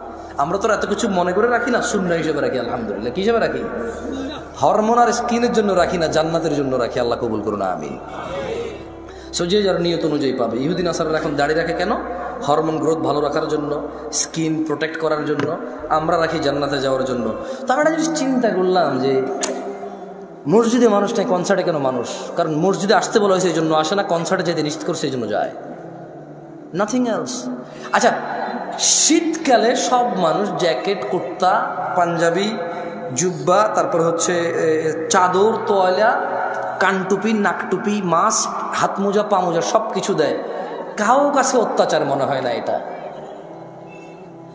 আমরা তো এত কিছু মনে করে রাখি না, সুন্নাহ হিসেবে রাখি। আলহামদুলিল্লাহ। কি হিসেবে রাখি? হরমোন আর স্কিনের জন্য রাখি না, জান্নাতের জন্য রাখি। আল্লাহ কবুল করুন, আমিন। সো যে যার নিয়ত অনুযায়ী পাবে। ইহুদি নাসারারা এখন দাড়ি রাখে কেন? হরমোন গ্রোথ ভালো রাখার জন্য, স্কিন প্রোটেক্ট করার জন্য। আমরা রাখি জান্নাতে যাওয়ার জন্য। তো আমরা একটা জিনিস চিন্তা করলাম যে মসজিদে মানুষ নেই, কনসার্টে কেন মানুষ? কারণ মসজিদে আসতে বলা হয়েছে এই জন্য আসে না, কনসার্টে যেতে নিশ্চিত করছে এই জন্য যায়, নাথিং এলস। আচ্ছা, শীতকালে সব মানুষ জ্যাকেট, কুর্তা, পাঞ্জাবি, জুব্বা, তারপর হচ্ছে চাদর, তোয়ালা, কানটুপি, নাকটুপি, মাস্ক, হাত মোজা, পা মোজা সব কিছু দেয়। কারো কাছে অত্যাচার মনে হয় না এটা।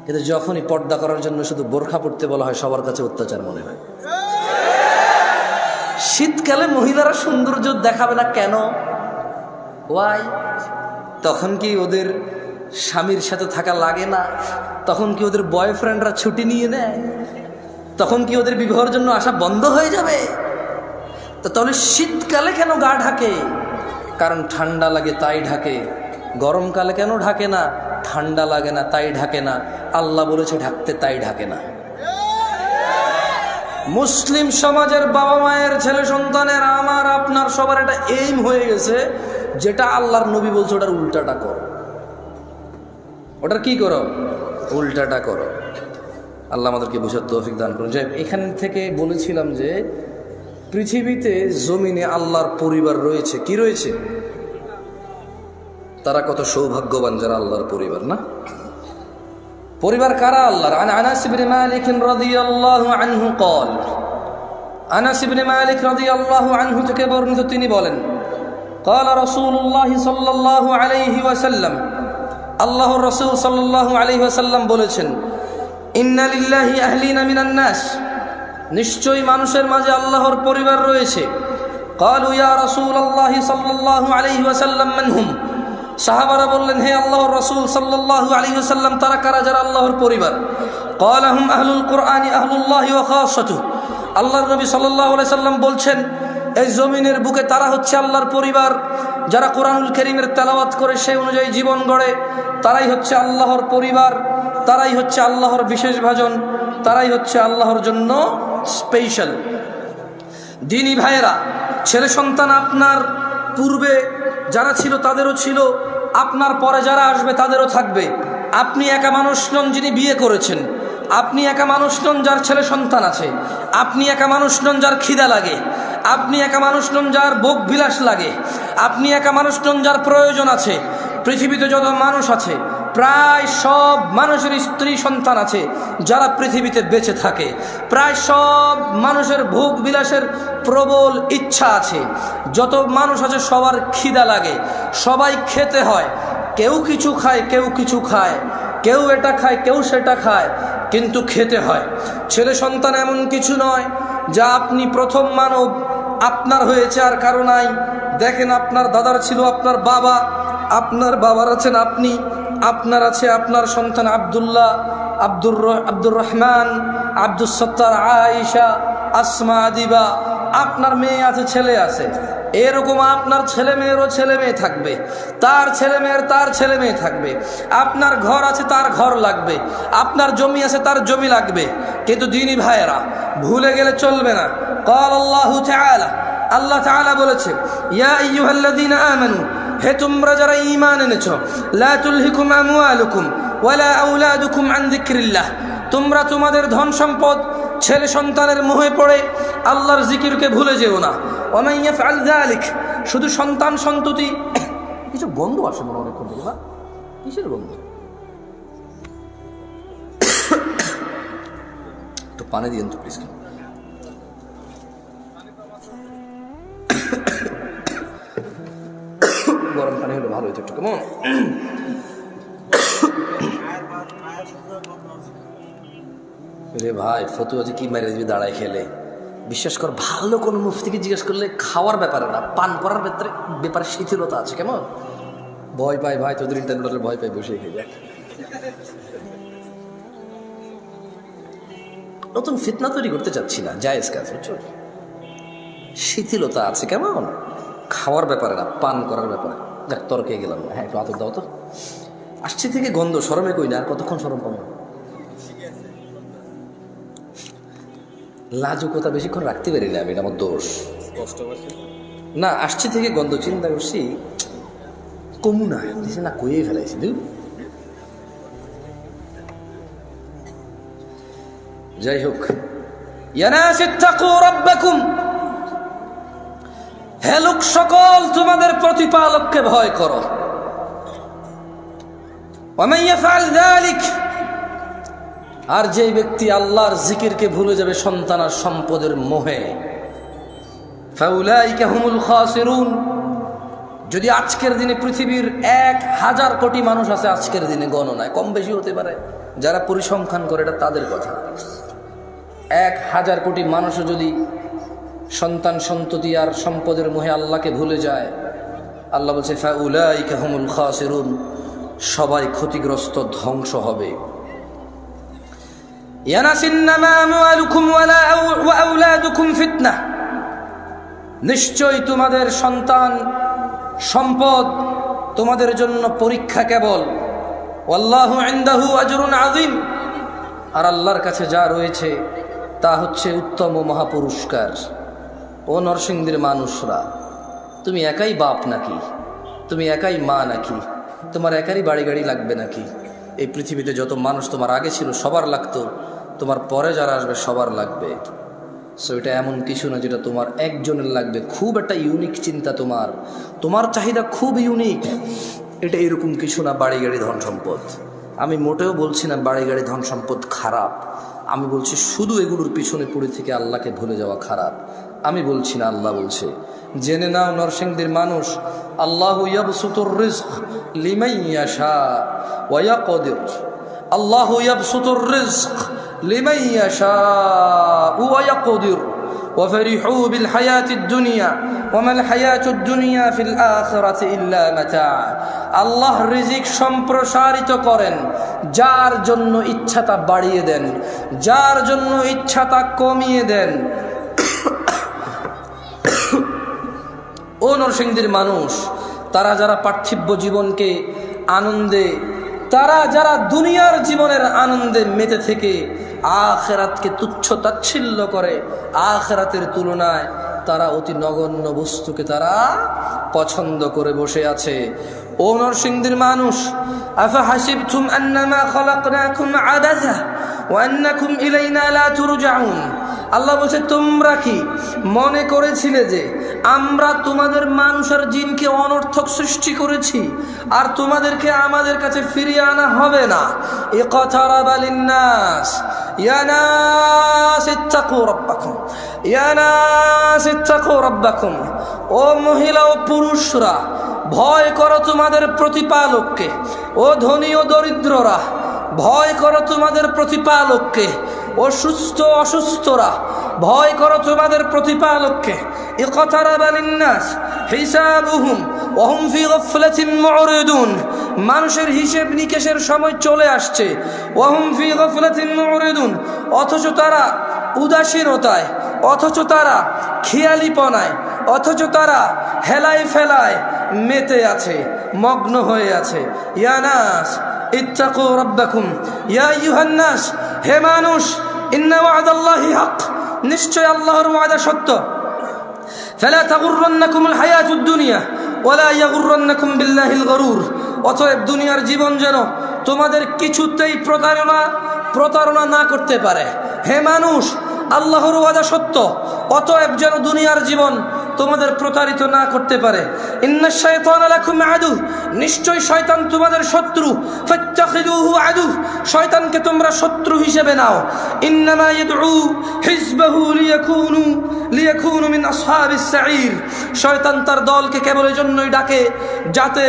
কিন্তু যখনই পর্দা করার জন্য শুধু বোরখা পড়তে বলা হয়, সবার কাছে অত্যাচার মনে হয়। শীতকালে মহিলারা সৌন্দর্য দেখাবে না কেন? ওয়াই? তখন কি ওদের স্বামীর সাথে থাকা লাগে না? তখন কি ওদের বয়ফ্রেন্ডরা ছুটি নিয়ে নেয়? তখন কি ওদের বিবাহের জন্য আসা বন্ধ হয়ে যাবে? তো তাহলে শীতকালে কেন গা ঢাকে? কারণ ঠান্ডা লাগে তাই ঢাকে। গরমকালে কেন ঢাকে না? ঠান্ডা লাগে না তাই ঢাকে না। আল্লাহ বলেছে ঢাকতে, তাই ঢাকে না। মুসলিম সমাজের বাবা মায়ের, ছেলে সন্তানের, আমার আপনার সবার একটা এইম হয়ে গেছে, যেটা আল্লাহর নবী বলছে ওটার উল্টাটা করো। ওটার কি করো? উল্টাটা করো। আল্লাহ আমাদেরকে বুঝার তৌফিক দান করুন। যাই, এখান থেকে বলেছিলাম যে পৃথিবীতে জমিনে আল্লাহর পরিবার রয়েছে। কি রয়েছে? তারা কত সৌভাগ্যবান যারা আল্লাহর পরিবার, না? পরিবার কারা আল্লাহর? আনাস ইবনে মালিক রাদিয়াল্লাহু আনহু قال, আনাস ইবনে মালিক রাদিয়াল্লাহু আনহু থেকে বর্ণিত, তিনি বলেন, قال রাসূলুল্লাহ সাল্লাল্লাহু আলাইহি ওয়াসাল্লাম, আল্লাহর রাসূল সাল্লাল্লাহু আলাইহি ওয়াসাল্লাম বলেছেন, ইন্না লিল্লাহি আহলিনা মিনান নাস, নিশ্চয়ই মানুষের মাঝে আল্লাহর পরিবার রয়েছে। ক্বালু ইয়া রাসূলুল্লাহ সাল্লাল্লাহু আলাইহি ওয়াসাল্লাম মান হুম, সাহাবারা বললেন, হে আল্লাহর রাসূল সাল্লাল্লাহু আলাইহি ওয়াসাল্লাম, তারা কারা যারা আল্লাহর পরিবার? ক্বালা হুম আহলুল কুরআনি আহলুল্লাহি ওয়া খাসাতুহু, আল্লাহর নবী সাল্লাল্লাহু আলাইহি ওয়াসাল্লাম বলছেন, এই জমিনের বুকে তারা হচ্ছে আল্লাহর পরিবার, যারা কোরআনুল কারীমের তেলাওয়াত করে সেই অনুযায়ী জীবন গড়ে, তারাই হচ্ছে আল্লাহর পরিবার, তারাই হচ্ছে আল্লাহর বিশেষ ভাজন, তারাই হচ্ছে আল্লাহর জন্য স্পেশাল। দিনী ভাইয়েরা, ছেলে সন্তান আপনার পূর্বে যারা ছিল তাদেরও ছিল, আপনার পরে যারা আসবে তাদেরও থাকবে। আপনি একা মানুষ নন যিনি বিয়ে করেছেন, আপনি একা মানুষ নন যার ছেলে সন্তান আছে, আপনি একা মানুষ নন যার খিদা লাগে, আপনি একা মানুষ নন যার ভোগ বিলাস লাগে, আপনি একা মানুষ নন যার প্রয়োজন আছে। পৃথিবীতে যত মানুষ আছে প্রায় সব মানুষের স্ত্রী সন্তান আছে যারা পৃথিবীতে বেঁচে থাকে। প্রায় সব মানুষের ভোগ বিলাসের প্রবল ইচ্ছা আছে। যত মানুষ আছে সবার খিদা লাগে, সবাই খেতে হয়। কেউ কিছু খায়, কেউ কিছু খায়, কেউ এটা খায়, কেউ সেটা খায়, কিন্তু খেতে হয়। ছেলে সন্তান এমন কিছু নয় যা আপনি প্রথম মানব, আপনার হয়েছে আর কারো নাই। দেখেন, আপনার দাদার ছিল আপনার বাবা, আপনার বাবার আছেন আপনি, আপনার আছে আপনার সন্তান আব্দুল্লাহ, আব্দুর রহমান, আব্দুস সত্তার, আয়েশা, আসমা, দিবা, আপনার মেয়ে আছে, ছেলে আছে, এরকম আপনার ছেলে মেয়েরও ছেলে মেয়ে থাকবে, তার ছেলে মেয়ের তার ছেলে মেয়ে থাকবে, আপনার ঘর আছে তার ঘর লাগবে, আপনার জমি আছে তার জমি লাগবে। কিন্তু দিনী ভাইয়েরা, ভুলে গেলে চলবে না। قال الله تعالى, আল্লাহ তাআলা বলেছে, ইয়া আইয়ুহাল্লাযীনা আমানু, হে তোমরা যারা ঈমান এনেছো, লা তুলহিকুম আমওয়ালুকুম ওয়ালা আওলাদুকুম আন যিকরিল্লাহ, তোমরা তোমাদের ধন সম্পদ, ছেলে সন্তানের মোহে পড়ে আল্লাহর জিকিরকে ভুলে যেও না। ওয়া মান ইয়াফআল যালিক, শুধু সন্তান সন্ততি, কিছু গন্ধ আসে মনে অনেকক্ষণ ধরে, না কিসের গন্ধ? একটু পানি দিন তো প্লিজ। গরম পানি হলে ভালো হতো একটু, কেমন? রে ভাই, ফতুয়া যে কি মেরে দিবি দাঁড়ায় খেলে, বিশ্বাস কর, ভালো কোনো মুফতিকে জিজ্ঞেস করলে খাওয়ার ব্যাপারে না, পান করার ব্যাপারে শিথিলতা আছে। কেমন ভয় পাই ভাই, তোদের ইন্টারনেটের ভয় পাই, বসে খেয়ে যাক। নতুন ফিতনা তৈরি করতে চাচ্ছি না, জায়েজ কাজ, বুঝছো? শিথিলতা আছে কেমন, খাওয়ার ব্যাপারে না, পান করার ব্যাপারে। যাক, তর্কে গেলাম না। হ্যাঁ, একটু আতর দাও তো। আসছে থেকে গন্ধ, শরমে কই না, আর কতক্ষণ শরম পাবো? লাজুকতা বেশিক্ষণ রাখতে পারি না আমি, এটা আমার দোষ না। আসছে থেকে গন্ধ, চিন্তা করছি কমু না, না কইয়ে ফেলাইছি। যাই হোক, ইয়া নাস ইত্তাকু রাব্বাকুম, হে লোক সকল, তোমাদের প্রতিপালককে ভয় করো। ওয়া মান ইয়াফআল যালিক, আর যে ব্যক্তি আল্লাহর জিকিরকে ভুলে যাবে সন্তান আর সম্পদের মোহে, ফাউলাইকা হুমুল খাসিরুন, যদি আজকের দিনে পৃথিবীর 1000 কোটি মানুষ আছে, আজকের দিনে গণনায় কম বেশি হতে পারে, যারা পরিসংখ্যান করে, এটা তাদের কথা। 1000 কোটি মানুষও যদি সন্তান সন্ততি আর সম্পদের মোহে আল্লাহকে ভুলে যায়, আল্লাহ বলছে ফাউলাইকা হুমুল খাসিরুন, সবাই ক্ষতিগ্রস্ত, ধ্বংস হবে। নিশ্চয় তোমাদের সন্তান সম্পদ তোমাদের জন্য পরীক্ষা কেবল। ওয়াল্লাহু ইনদাহু আজরুন আযীম, আর আল্লাহর কাছে যা রয়েছে তা হচ্ছে উত্তম ও মহাপুরস্কার। ও নরসিংদীর মানুষরা, তুমি একাই বাপ নাকি? তুমি একাই মা নাকি? তোমার একারই বাড়ি গাড়ি লাগবে নাকি? এই পৃথিবীতে যত মানুষ তোমার আগে ছিল সবার লাগতো, তোমার পরে যারা আসবে সবার লাগবে। সো এটা এমন কিছু না যেটা তোমার একজনের লাগবে, খুব একটা ইউনিক চিন্তা, তোমার চাহিদা খুব ইউনিক, এটা এরকম কিছু না। বাড়ি গাড়ি ধন সম্পদ, আমি মোটেও বলছি না বাড়ি গাড়ি ধন সম্পদ খারাপ, আমি বলছি শুধু এগুলোর পিছনে পড়ে থেকে আল্লাহকে ভুলে যাওয়া খারাপ। আমি বলছি না, আল্লাহ বলছে। জেনে নাও নরসিংদীর মানুষ, আল্লাহু ইয়াবসুতুর রিজক লিমান ইয়াশা ওয়া ইয়াকদির, আল্লাহু ইয়াবসুতুর রিজক লিমান ইয়াশা ওয়া ইয়াকদির ওয়া ফারিহু বিল হায়াতিদ দুনিয়া ওয়া মাল হায়াতুদ দুনিয়া ফিল আখিরাতি ইল্লা মাতা। আল্লাহ রিজিক সম্প্রসারিত করেন, যার জন্য ইচ্ছা তা বাড়িয়ে দেন, যার জন্য ইচ্ছা তা কমিয়ে দেন। ও নরসিংদীর মানুষ, তারা যারা পার্থিব জীবনকে আনন্দে, তারা যারা দুনিয়ার জীবনের আনন্দে মেতে থেকে আখিরাতকে তুচ্ছ তাচ্ছিল্য করে, আখিরাতের তুলনায় তারা অতি নগণ্য বস্তুকে তারা পছন্দ করে বসে আছে। ও নরসিংদীর মানুষ, আফা হাসিবতুম আন্নামা খালাকনাকুম আবাসা ওয়া আন্নাকুম ইলাইনা লা তুরজাউন। আল্লাহ বলছে, তোমরা কি মনে করেছিলে যে আমরা তোমাদের মানুষের জিনকে অনর্থক সৃষ্টি করেছি আর তোমাদেরকে আমাদের কাছে ফিরিয়ে আনা হবে না? ইকতারাবা লিন্নাস ইয়া নাস ইত্তাকু রাব্বাকুম, ইয়া নাস ইত্তাকু রাব্বাকুম। ও মহিলা ও পুরুষরা, ভয় করো তোমাদের প্রতিপালককে। ও ধনী ও দরিদ্ররা, ভয় করো তোমাদের প্রতিপালককে। ও সুস্থ অসুস্থরা, ভয় করো তোমাদের প্রতিপালককে। ইকতারাবা লিন্নাস হিসাবুহুম ওয়া হুম ফি গাফলাতিন মুরিদুন। মানুষের হিসেব নিকেশের সময় চলে আসছে। ওয়াহুম ফি গাফলাতিন মুরিদুন, অথচ তারা উদাসীনতায়, অথচ তারা খেয়ালিপনায়, অথচ তারা হেলায় ফেলায় মেতে আছে, মগ্ন হয়ে আছে। ইয়া নাস ইত্তাকু রাব্বাকুম, ইয়া আইয়ুহান নাস, হে মানুষ, ইন্না ওয়াদাল্লাহি হক, নিশ্চয় আল্লাহর ওয়াদা সত্য। ফালা তাগুররান্নাকুমুল হায়াতুদ দুনিয়া ওয়ালা ইয়াগুররান্নাকুম বিল্লাহিল গরুর, অতএব দুনিয়ার জীবন যেন তোমাদের কিছুতেই প্রতারণা না করতে পারে। হে মানুষ, আল্লাহর ওয়াদা সত্য, অতএব যেন দুনিয়ার জীবন তোমাদের প্রতারিত না করতে পারে। ইন্নাশ শাইতানা লাকুম আদু, নিশ্চয় শয়তান তোমাদের শত্রু। ফাত্তাখিযুহু আদু, শয়তানকে তোমরা শত্রু হিসেবে নাও। ইন্নামা ইয়াদউ হিজবাহু লিয়াকুনু মিন আসহাবিস সাঈর, শয়তান তার দলকে কেবল এই জন্যই ডাকে যাতে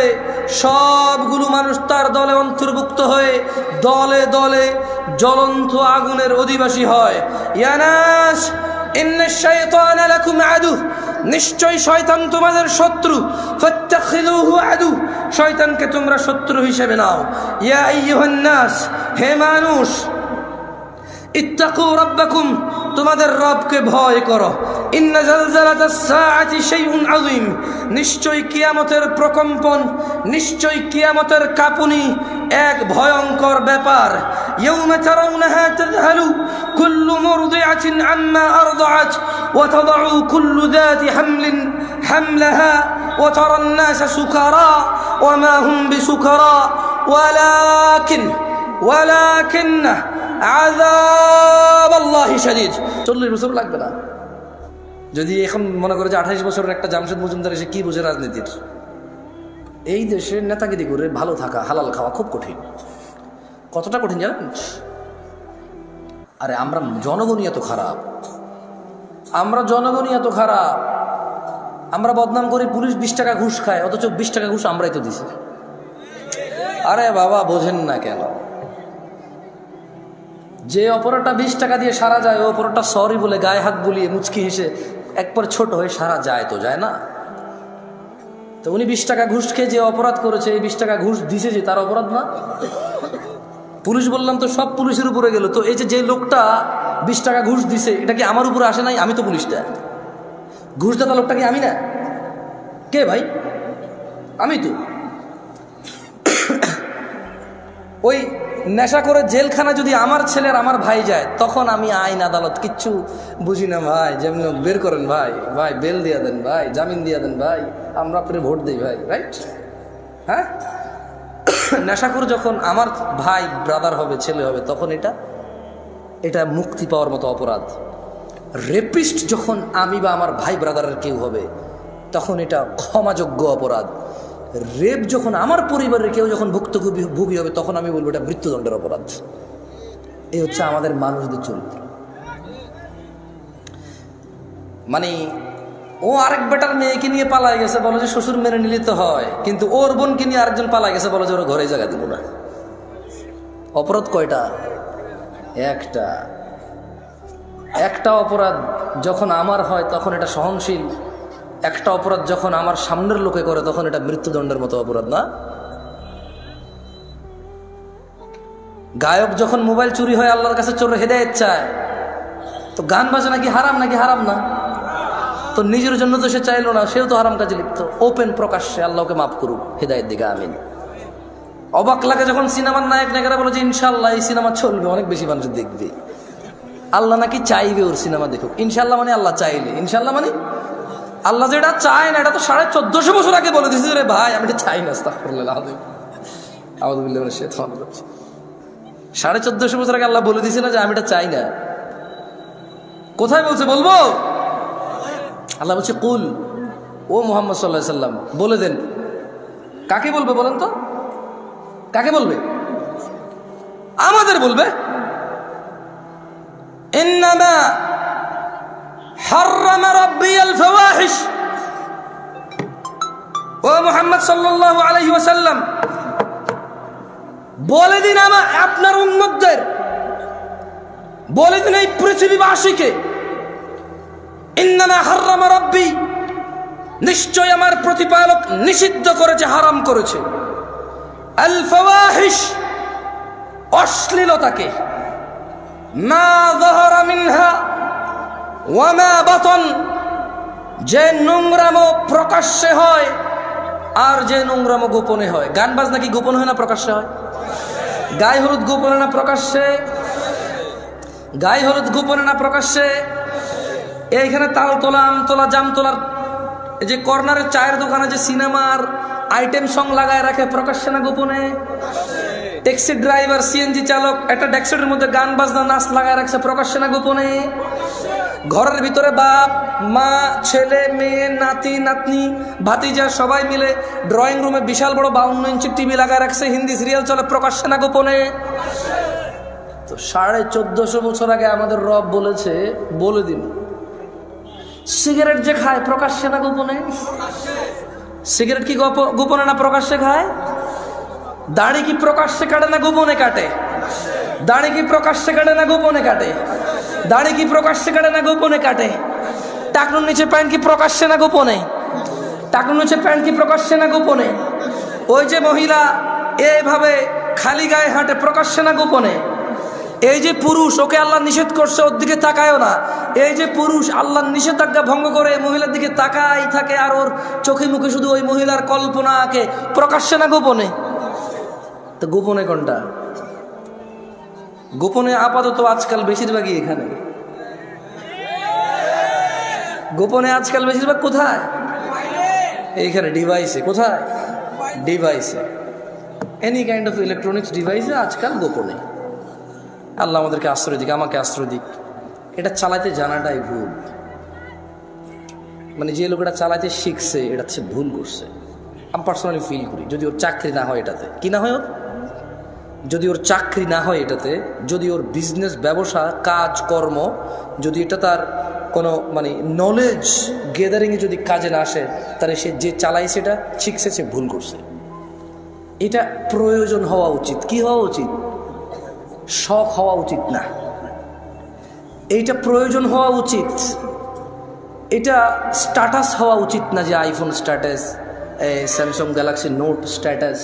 সবগুলো মানুষ তার দলে অন্তর্ভুক্ত হয়ে দলে দলে জ্বলন্ত আগুনের অধিবাসী হয়। ইয়া নাস ইন্নাশ শাইতানা লাকুম আদু, নিশ্চয় শয়তান তোমাদের শত্রু। ফাত্তাখিযুহু আদু, শয়তানকে তোমরা শত্রু হিসেবে নাও। ইয়া আইয়ুহান নাস, হে মানুষ, ইত্তাকু রাব্বাকুম, তোমাদের রবকে ভয় করো। ইন্না জালজালাতাস সাআতি শাইউন আযীম, নিশ্চয় কিয়ামতের প্রকম্পন, নিশ্চয় কিয়ামতের কাঁপুনি এক ভয়ঙ্কর ব্যাপার। ইয়াউমা তারাউনাহা তাযহালু কুল্লু মুরদিআতিন আম্মা আরদাআত ওয়া তাদাউ কুল্লু যাতি হামলিন হামলাহা ওয়া তারান নাসা সুকারা ওয়া মা হুম বিসুকারা ওয়ালাকিন্না আযাব আল্লাহি শাদীদ। 40 বছর লাগবে না। যদি এখন মনে করে যে 28 বছরের একটা জামশেদ মজুমদার এসে কি বোঝে রাজনীতির, এই দেশের নেতাগিরি করে ভালো থাকা, হালাল খাওয়া খুব কঠিন। কতটা কঠিন জানেন? আরে আমরা জনগণই এত খারাপ, আমরা বদনাম করি পুলিশ 20 টাকা ঘুষ খায়, অথচ 20 টাকা ঘুষ আমরাই তো দিছি। আরে বাবা, বোঝেন না কেন? যে অপরাধটা 20 টাকা দিয়ে সারা যায়, ওই অপরাধটা সরি বলে গায়ে হাত বুলিয়ে মুচকি হেসে একবার ছোট হয়ে সারা যায় তো যায় না? তো উনি 20 টাকা ঘুষ খেয়ে যে অপরাধ করেছে, এই 20 টাকা ঘুষ দিছে যে তার অপরাধ না? পুলিশ বললাম তো সব পুলিশের উপরে গেল, তো এই যে লোকটা 20 টাকা ঘুষ দিছে, এটা কি আমার উপরে আসে নাই? আমি তো পুলিশটা, ঘুষ দেওয়া লোকটা কি আমি না? কে ভাই? আমি তো। ওই নেশা করে জেলখানা যদি আমার ছেলের আমার ভাই যায়, তখন আমি আইন আদালত কিচ্ছু বুঝি না ভাই। যেমন বের করেন ভাই, বেল দিয়ে দেন ভাই, জামিন দিয়ে দেন ভাই, আমরা আপনি ভোট দিই ভাই, রাইট? হ্যাঁ, নেশা করে যখন আমার ভাই ব্রাদার হবে, ছেলে হবে, তখন এটা মুক্তি পাওয়ার মতো অপরাধ। রেপিস্ট যখন আমি বা আমার ভাই ব্রাদারের কেউ হবে, তখন এটা ক্ষমাযোগ্য অপরাধ। রেপ যখন আমার পরিবারের কেউ যখন ভুক্তভোগী হবে, তখন আমি বলবো এটা মৃত্যুদণ্ডের অপরাধ। এই হচ্ছে আমাদের মানুষদের চরিত্র। মানে ও আরেক বেটার মেয়েকে নিয়ে পালায় গেছে, বলে যে শ্বশুর মেনে নিলে তো হয়, কিন্তু ওর বোনকে নিয়ে আরেকজন পালায় গেছে, বলে যে ওরা ঘরে জায়গা দিব না। অপরাধ কয়টা? একটা অপরাধ যখন আমার হয় তখন এটা সহনশীল, একটা অপরাধ যখন আমার সামনের লোকে করে তখন এটা মৃত্যুদণ্ডের মতো অপরাধ না? গায়ক যখন মোবাইল চুরি হয় আল্লাহর কাছে চোর হেদায়েত চায়, তো গান বাজনা কি হারাম নাকি? হারাম না? তো নিজের জন্য তো সে চাইলো না, সেও তো হারাম কাজে লিপ্ত। ওপেন প্রকাশ্যে আল্লাহকে মাফ করুক, হেদায়েত দিকে আমিন। অবাক লাগে যখন সিনেমার নায়ক নায়িকারা বলে যে ইনশাআল্লাহ এই সিনেমা চলবে, অনেক বেশি মানুষ দেখবে। আল্লাহ নাকি চাইবে ওর সিনেমা দেখুক। ইনশাআল্লাহ মানে আল্লাহ চাইলে, ইনশাআল্লাহ মানে আল্লাহ যেটা চায় না, এটা তো 1450 বছর আগে বলে দিয়েছে। রে ভাই, আমি এটা চাই না। আস্তাগফিরুল্লাহ, আউযুবিল্লাহি মিনাশ শাইতানির রাজিম। 1450 বছর আগে আল্লাহ বলে দিয়েছে না যে আমি এটা চাই না? কোথায় বলছে? বলবো? আল্লাহ বলছে কুল, ও মুহাম্মদ সাল্লাল্লাহু আলাইহি সাল্লাম বলে দেন। কাকে বলবে বলেন তো? কাকে বলবে? আমাদের বলবে। ইন্নামা হাররামা রাব্বিয়াল ফাওয়াহিশ, ও মুহাম্মদ সাল্লাল্লাহু আলাইহি ওয়াসাল্লাম বলে দিন আপনার উম্মতদের, বলে দিন এই পৃথিবীবাসীকে, ইন্নামা হাররামা রাব্বি, নিশ্চয় আমার প্রতিপালক নিষিদ্ধ করেছে, হারাম করেছে। আল ফাওয়াহিশ, অশ্লীলতাকে, মা যাহারা মিনহা ওয়া মা বাতন, যে নোংরামো প্রকাশ্যে হয় আর যে নোংরামো গোপনে হয়। গান বাজনা কি গোপন হয় না প্রকাশ্যে হয়? গায়ে হলুদ গোপনে না প্রকাশ্যে? গায়ে হলুদ গোপনে না প্রকাশ্যে? এইখানে তাল তোলা, আম তোলা, জাম তোলার যে কর্নারের চায়ের দোকানে যে সিনেমার আইটেম সং লাগায় রাখে, প্রকাশ্যে না গোপনে? ট্যাক্সি ড্রাইভার, সিএনজি চালক একটা ডেস্কের মধ্যে গান বাজনা নাচ লাগায় রাখছে, প্রকাশ্যে না গোপনে? ঘরের ভিতরে বাপ মা, ছেলে মেয়ে, নাতি নাতনি, ভাতিজা সবাই মিলে ড্রয়িং রুমে বিশাল বড় 52 ইঞ্চি টিভি লাগায় রাখছে, হিন্দি সিরিয়াল চলে, প্রকাশ্যে না গোপনে? তো 1450 বছর আগে আমাদের রব বলেছে, বলে দিন, সিগারেট যে খায় প্রকাশ্যে না গোপনে? সিগারেট কি গোপনে না প্রকাশ্যে খায়? দাড়ি কি প্রকাশ্যে কাটে না গোপনে কাটে? দাড়ি কি প্রকাশ্যে কাটে না গোপনে কাটে? দাড়ি কি প্রকাশ্যে কাটে না গোপনে কাটে? টাকনুর নিচে প্যান্ট কি প্রকাশ্যে না গোপনে? টাকনুর নিচে প্যান্ট কি প্রকাশ্যে না গোপনে? ওই যে মহিলা এইভাবে খালি গায়ে হাঁটে, প্রকাশ্যে না গোপনে? এই যে পুরুষ, ওকে আল্লাহ নিষেধ করছে ওর দিকে তাকায়ও না, এই যে পুরুষ আল্লাহর নিষেধাজ্ঞা ভঙ্গ করে মহিলার দিকে তাকাই থাকে আর ওর চোখে মুখে শুধু ওই মহিলার কল্পনা আঁকে, প্রকাশ্যে না গোপনে? তো গোপনে কোনটা? গোপনে আপাতত আজকাল বেশিরভাগই এখানে। গোপনে আজকাল বেশিরভাগ কোথায়? এইখানে ডিভাইসে। কোথায়? ডিভাইসে, এনি কাইন্ড অফ ইলেকট্রনিক্স ডিভাইসে আজকাল গোপনে। আল্লাহ আমাদেরকে আশ্রয় দিক, আমাকে আশ্রয় দিক। এটা চালাতে জানাটাই ভুল। মানে যে লোকটা চালাতে শিখছে এটা হচ্ছে ভুল করছে, আমি পার্সোনালি ফিল করি। যদি ওর চাকরি না হয় এটাতে, কি না হয় ওর, যদি ওর চাকরি না হয় এটাতে, যদি ওর বিজনেস ব্যবসা কাজ কর্ম যদি এটা তার কোনো মানে নলেজ গেদারিংয়ে যদি কাজে না আসে, তাহলে সে যে চালায় সেটা শিখছে, সে ভুল করছে। এটা প্রয়োজন হওয়া উচিত। কি হওয়া উচিত? শখ হওয়া উচিত না, এইটা প্রয়োজন হওয়া উচিত। এটা স্ট্যাটাস হওয়া উচিত না, যে iPhone status, Samsung Galaxy note status,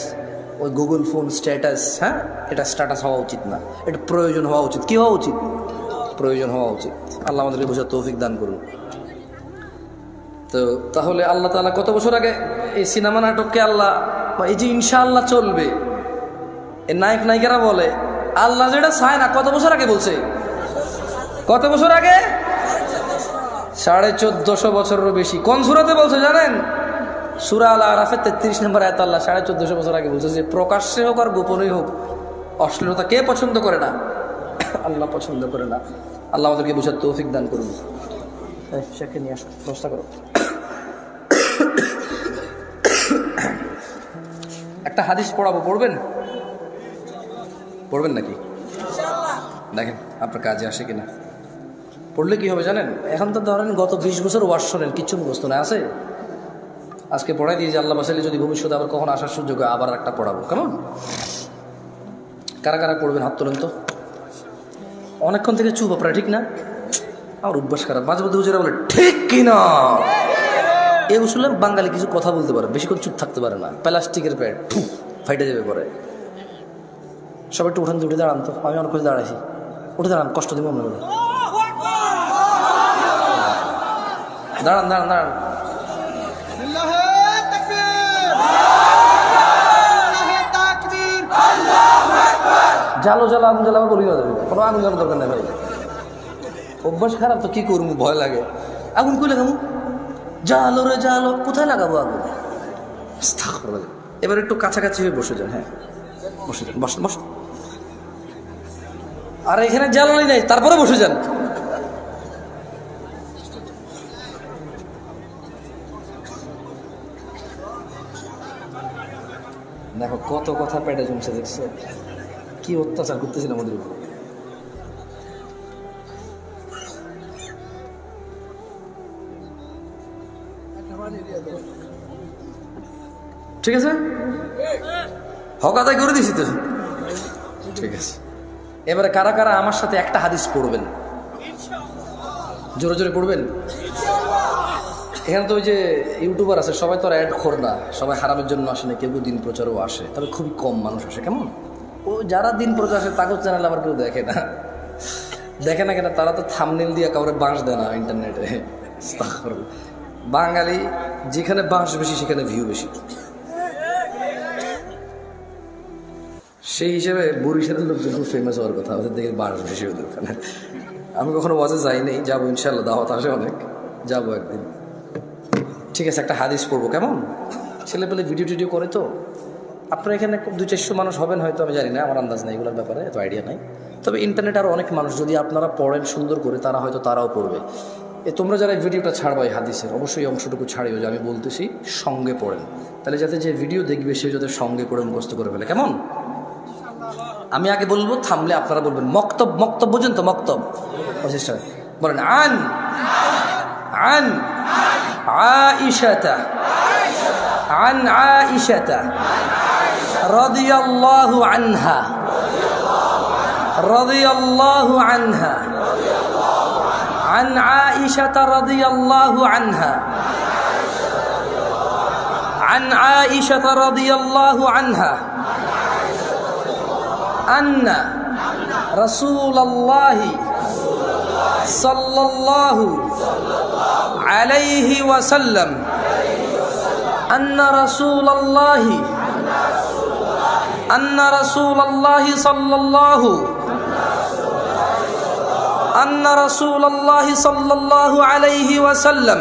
ওই গুগল ফোন স্ট্যাটাস। হ্যাঁ, এটা স্ট্যাটাস হওয়া উচিত না, এটা প্রয়োজন হওয়া উচিত। কি হওয়া উচিত? প্রয়োজন হওয়া উচিত। আল্লাহ আমাদেরকে বোঝার তৌফিক দান করুন। তো তাহলে আল্লাহ তাআলা কত বছর আগে এই সিনেমা নাটককে আল্লাহ, এই যে ইনশাআল্লাহ চলবে, এই নায়ক নায়িকারা বলে আল্লাহ যেটা চায় না, কত বছর আগে বলছে? কত বছর আগে? 1450 বছরেরও বেশি। কোন সূরাতে বলছে জানেন? সূরা আল আরাফের 33 নম্বর আয়াত আল্লাহ 1450 বছর আগে বলছে যে প্রকাশ্যে হোক আর গোপনে হোক অশ্লীলতা কে পছন্দ করে না? আল্লাহ পছন্দ করে না। আল্লাহ আমাদেরকে বোঝার তৌফিক দান করুন। শেখে নিয়ে আসো, ব্যবস্থা করো। একটা হাদিস পড়াবো, পড়বেন? পড়বেন নাকি? দেখেন আপনার কাজে আসে কিনা। পড়লে কি হবে জানেন? এখন তো ধরেন গত 20 বছর ওয়াজ শোনেন, কিচ্ছু মুখস্থ না আছে। আজকে পড়াই দিয়ে যে আল্লাহ বাসাইলে যদি ভবিষ্যতে আবার কখন আসার সুযোগ হয় আবার একটা পড়াবো। কেমন? কারা কারা পড়বেন হাত তোলেন তো। অনেকক্ষণ থেকে চুপ আপনারা, ঠিক না? আমার অভ্যাস খারাপ, মাঝে মধ্যে হুজুরা বলে ঠিক কিনা। এই উসুলে বাঙালি কিছু কথা বলতে পারে, বেশিক্ষণ চুপ থাকতে পারে না। প্লাস্টিকের প্যাড ফাইটে যাবে পরে। সবাই একটু উঠান, উঠে দাঁড়ান তো। আমি অনেক কিছু দাঁড়াইছি, উঠে দাঁড়ান, কষ্ট দিব মনে করে। দাঁড়ান দাঁড়ান দাঁড়ান। জালো জ্বালা, আগুন জ্বালা বলি না, কোনো আগুন জ্বালার দরকার নেই ভাই। অভ্যাস খারাপ তো কি করবো, ভয় লাগে। আগুন কই লাগাবো? জালো রে জালো, কোথায় লাগাবো আগুন? এবার একটু কাছাকাছি হয়ে বসে যান। হ্যাঁ বসে যান, বসেন বসেন। আর এখানে জ্বালানি নেই, তারপরে বসে যান। দেখো কত কথা পেটে জমছে, দেখছো কি অত্যাচার করতেছিল আমাদের উপর। ঠিক আছে, হক আদায় করে দিছি তো। ঠিক আছে, এবারে কারা কারা আমার সাথে একটা হাদিস পড়বেন? জোরে জোরে পড়বেন। এখানে তো ওই যে ইউটিউবার আছে, সবাই তো আর অ্যাড খোর না, সবাই হারামের জন্য আসে না, কেউ কেউ দিন প্রচারও আসে, তবে খুবই কম মানুষ আসে। কেমন ও যারা দিন প্রচার আসে তাকেও চ্যানেল আবার কেউ দেখে না, দেখে না কেন, তারা তো থাম্বনেল দিয়ে কাউরে বাঁশ দেয় না ইন্টারনেটে। বাঙালি যেখানে বাঁশ বেশি সেখানে ভিউ বেশি, সেই হিসেবে বরিশালের লোকজন খুব ফেমাস হওয়ার কথা, ওদের দেখে বাঁশ বেশি ওদের ওখানে। আমি কখনো ওয়াজে যাইনি, যাবো ইনশাল্লাহ, দাওয়াত আসে অনেক, যাবো একদিন। ঠিক আছে, একটা হাদিস পড়বো। কেমন ছেলে পেলে ভিডিও টিডিও করে তো, আপনারা এখানে 200-400 মানুষ হবেন হয়তো, আমি জানি না, আমার আন্দাজ নাই এগুলোর ব্যাপারে, এত আইডিয়া নাই। তবে ইন্টারনেট আরও অনেক মানুষ, যদি আপনারা পড়েন সুন্দর করে, তারা হয়তো তারাও পড়বে। তোমরা যারা এই ভিডিওটা ছাড়বা এই হাদিসের, অবশ্যই অংশটুকু ছাড়িও যে আমি বলতেছি সঙ্গে পড়েন, তাহলে যাতে যে ভিডিও দেখবে সে যাতে সঙ্গে পড়ে মুখস্থ করে ফেলে। কেমন? আমি আগে বলবো, থামলে আপনারা বলবেন। মক্তব, মক্তব বুঝেন তো? মক্তব চেষ্টা বলেন। আন আন আয়েশাতা عن عائشة رضي الله عنها رضي الله عنها عن عائشة رضي الله عنها عن عائشة رضي الله عنها أن رسول الله صلى الله عليه وسلم أن رسول الله صلى الله أن رسول الله صلى الله عليه وسلم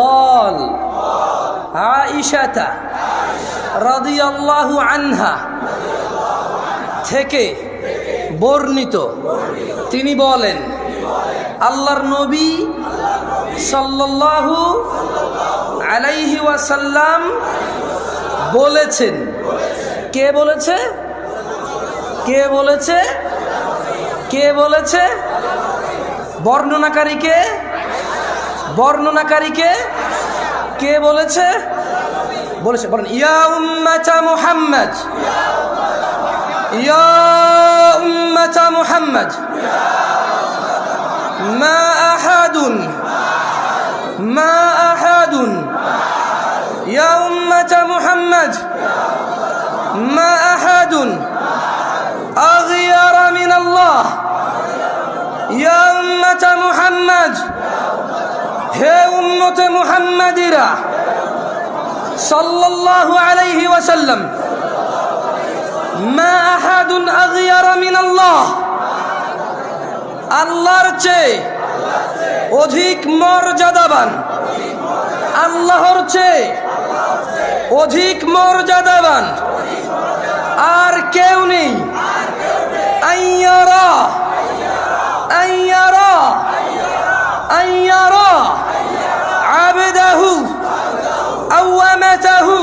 قال عائشة رضي الله عنها থেকে বর্ণিত, তিনি বলেন আল্লাহর নবী সাল্লাল্লাহু আলাইহি ওয়াসাল্লাম বলেছেন। কে বলেছে? কে বলেছে? কে বলেছে? বর্ণনাকারীকে? বর্ণনাকারীকে কে বলেছে? বলেছে, বলেন ইয়া উম্মাতা মুহাম্মদ, ইয়া উম্মাতা মুহাম্মদ মা আহাদুন ما أحد يا أمة محمد ما أحد أغير من الله يا أمة محمد هي أمة محمد صلى الله عليه وسلم ما أحد أغير من الله আল্লাহর চেয়ে অধিক মর্যাদাবান, আল্লাহর চেয়ে অধিক মর্যাদাবান আর কেউ নেই। আইয়ারা আইয়ারা আইয়ারা আবদাহু আওয়ামাতাহু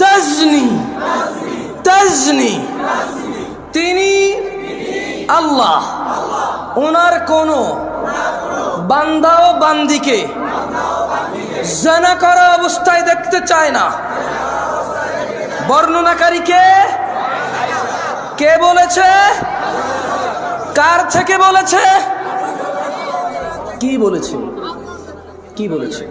তাজনি তাজনি, তিনি আল্লাহ ওনার কোন বান্দা ও বান্দিকে জিনা করা অবস্থায় দেখতে চায় না। বর্ণনাকারীকে কে বলেছে? কার থেকে বলেছে? কি বলেছে? কি বলেছে?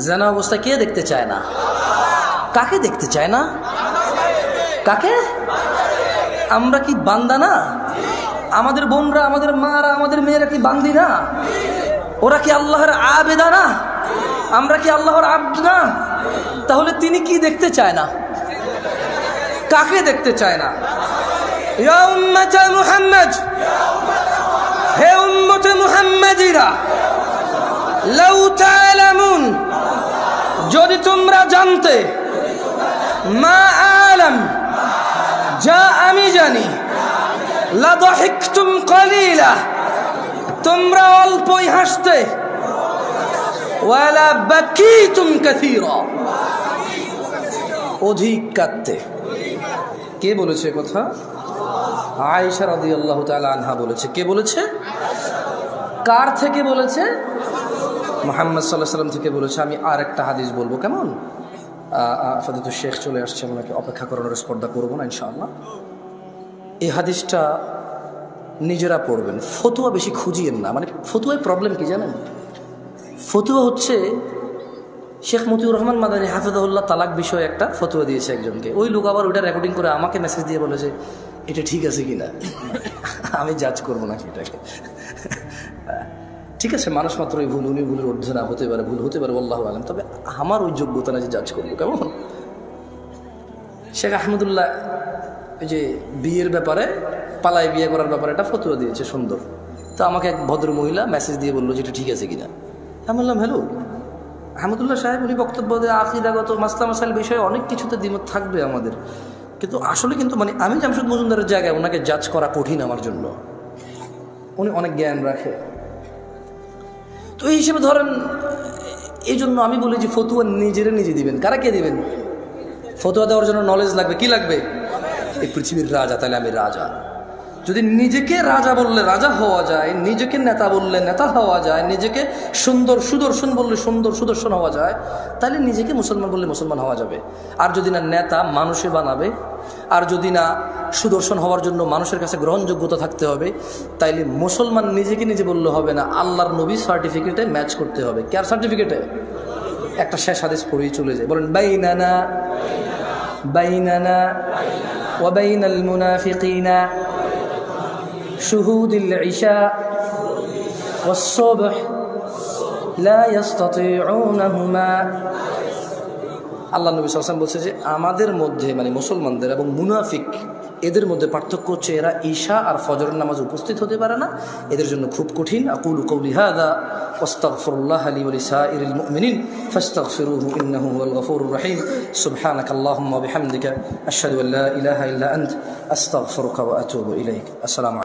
জিনা অবস্থায় কে দেখতে চায় না? কাকে দেখতে চায় না? কাকে? আমরা কি বান্দা না? আমাদের বোনরা, আমাদের মারা, আমাদের মেয়েরা কি বান্দি না? ওরা কি আল্লাহর আবেদা না? আমরা কি আল্লাহর আব্দ না? তাহলে তিনি কি দেখতে চায় না? কাকে দেখতে চায় না? ইয়া উম্মাতা মুহাম্মদ, হে উম্মতে মুহাম্মাদিরা, লাউ তা'লামুন, যদি তোমরা জানতে, মা আলাম, যা আমি জানি, লাদাহিকতুম কলিলা, তোমরা অল্পই হাসতে, ওয়ালা বাকিতুম কাসীরা, অধিক কাঁদতে। কে বলেছে কথা? আয়েশা রাদিয়াল্লাহু তাআলা আনহা বলেছে। কে বলেছে? কার থেকে বলেছে? মুহাম্মদ সাল্লাল্লাহু আলাইহি ওয়াসাল্লাম থেকে বলেছে। আমি আর একটা হাদিস বলবো। কেমন? ফাদিলুল শেখ চলে আসছে, ওনাকে অপেক্ষা করানোর স্পর্ধা করবো না ইনশাআল্লাহ। এই হাদিসটা নিজেরা পড়বেন। ফতুয়া বেশি খুঁজিয়েন না। মানে ফতুয়ায় প্রবলেম কি জানেন? ফতুয়া হচ্ছে শেখ মতিউর রহমান মাদানী হাফিজাহুল্লাহ তালাক বিষয়ে একটা ফতুয়া দিয়েছে একজনকে। ওই লোক আবার ওইটা রেকর্ডিং করে আমাকে মেসেজ দিয়ে বলে যে এটা ঠিক আছে কিনা। আমি জাজ করবো না সেটাকে। ঠিক আছে, মানুষ মাত্রই ভুল, উনি ভুলের ঊর্ধ্বে না, হতে পারে, ভুল হতে পারে, আল্লাহু আলাম। তবে আমার ওই যোগ্যতা না যে জাজ করবো। কেমন? শেখ আহমদুল্লাহ এই যে বিয়ের ব্যাপারে, পালায় বিয়ে করার ব্যাপারে একটা ফতুয়া দিয়েছে, সুন্দর। তো আমাকে এক ভদ্র মহিলা মেসেজ দিয়ে বললো যে এটা ঠিক আছে কিনা। আমি বললাম হ্যালো আহমদুল্লাহ সাহেব, উনি বক্তব্য দেয় আকিদাগত মাসলা মাসাইল বিষয়ে অনেক কিছুতে দ্বিমত থাকবে আমাদের, কিন্তু আসলে কিন্তু মানে আমি জামশেদ মজুমদারের জায়গায় ওনাকে জাজ করা কঠিন আমার জন্য। উনি অনেক জ্ঞান রাখে। তো এই হিসেবে ধরেন, এই জন্য আমি বলি যে ফতুয়া নিজেরা নিজে দিবেন। কারা কে দিবেন? ফতুয়া দেওয়ার জন্য নলেজ লাগবে। কি লাগবে? এই পৃথিবীর রাজা, তাহলে আমি রাজা। যদি নিজেকে রাজা বললে রাজা হওয়া যায়, নিজেকে নেতা বললে নেতা হওয়া যায়, নিজেকে সুন্দর সুদর্শন বললে সুন্দর সুদর্শন হওয়া যায়, তাহলে নিজেকে মুসলমান বললে মুসলমান হওয়া যাবে। আর যদি না নেতা মানুষে বানাবে, আর যদি না সুদর্শন হওয়ার জন্য মানুষের কাছে গ্রহণযোগ্যতা থাকতে হবে, তাইলে মুসলমান নিজেকে নিজে বললে হবে না, আল্লাহর নবী সার্টিফিকেটে ম্যাচ করতে হবে। কার সার্টিফিকেটে? একটা শেষ হাদিস পড়েই চলে যায়। বলেন বাইনানা বাইনানা ওয়া বাইনাল মুনাফিকিনা শুহুদুল ইশা ওয়াস সুবহ লা ইস্তাতিউনাহুমা। আল্লাহ নবী সাল্লাল্লাহু আলাইহি ওয়াসাল্লাম বলছে যে আমাদের মধ্যে মানে মুসলমানদের এবং মুনাফিক এদের মধ্যে পার্থক্য হচ্ছে এরা ঈশা আর ফজরের নামাজ উপস্থিত হতে পারে না, এদের জন্য খুব কঠিন। আকুলু কওলি হাযা ওয়াস্তাগফিরুল্লাহ লি ওয়া লিসাইরিল মুমিনিন ফাস্তাগফিরুহু ইন্নাহু হুয়াল গফুরুর রহিম। সুবহানাকাল্লাহুম্মা ওয়া বিহামদিকা আশহাদু আল্লা ইলাহা ইল্লা আনতা আস্তাগফিরুকা ওয়া আতুবু ইলাইক। আসসালামু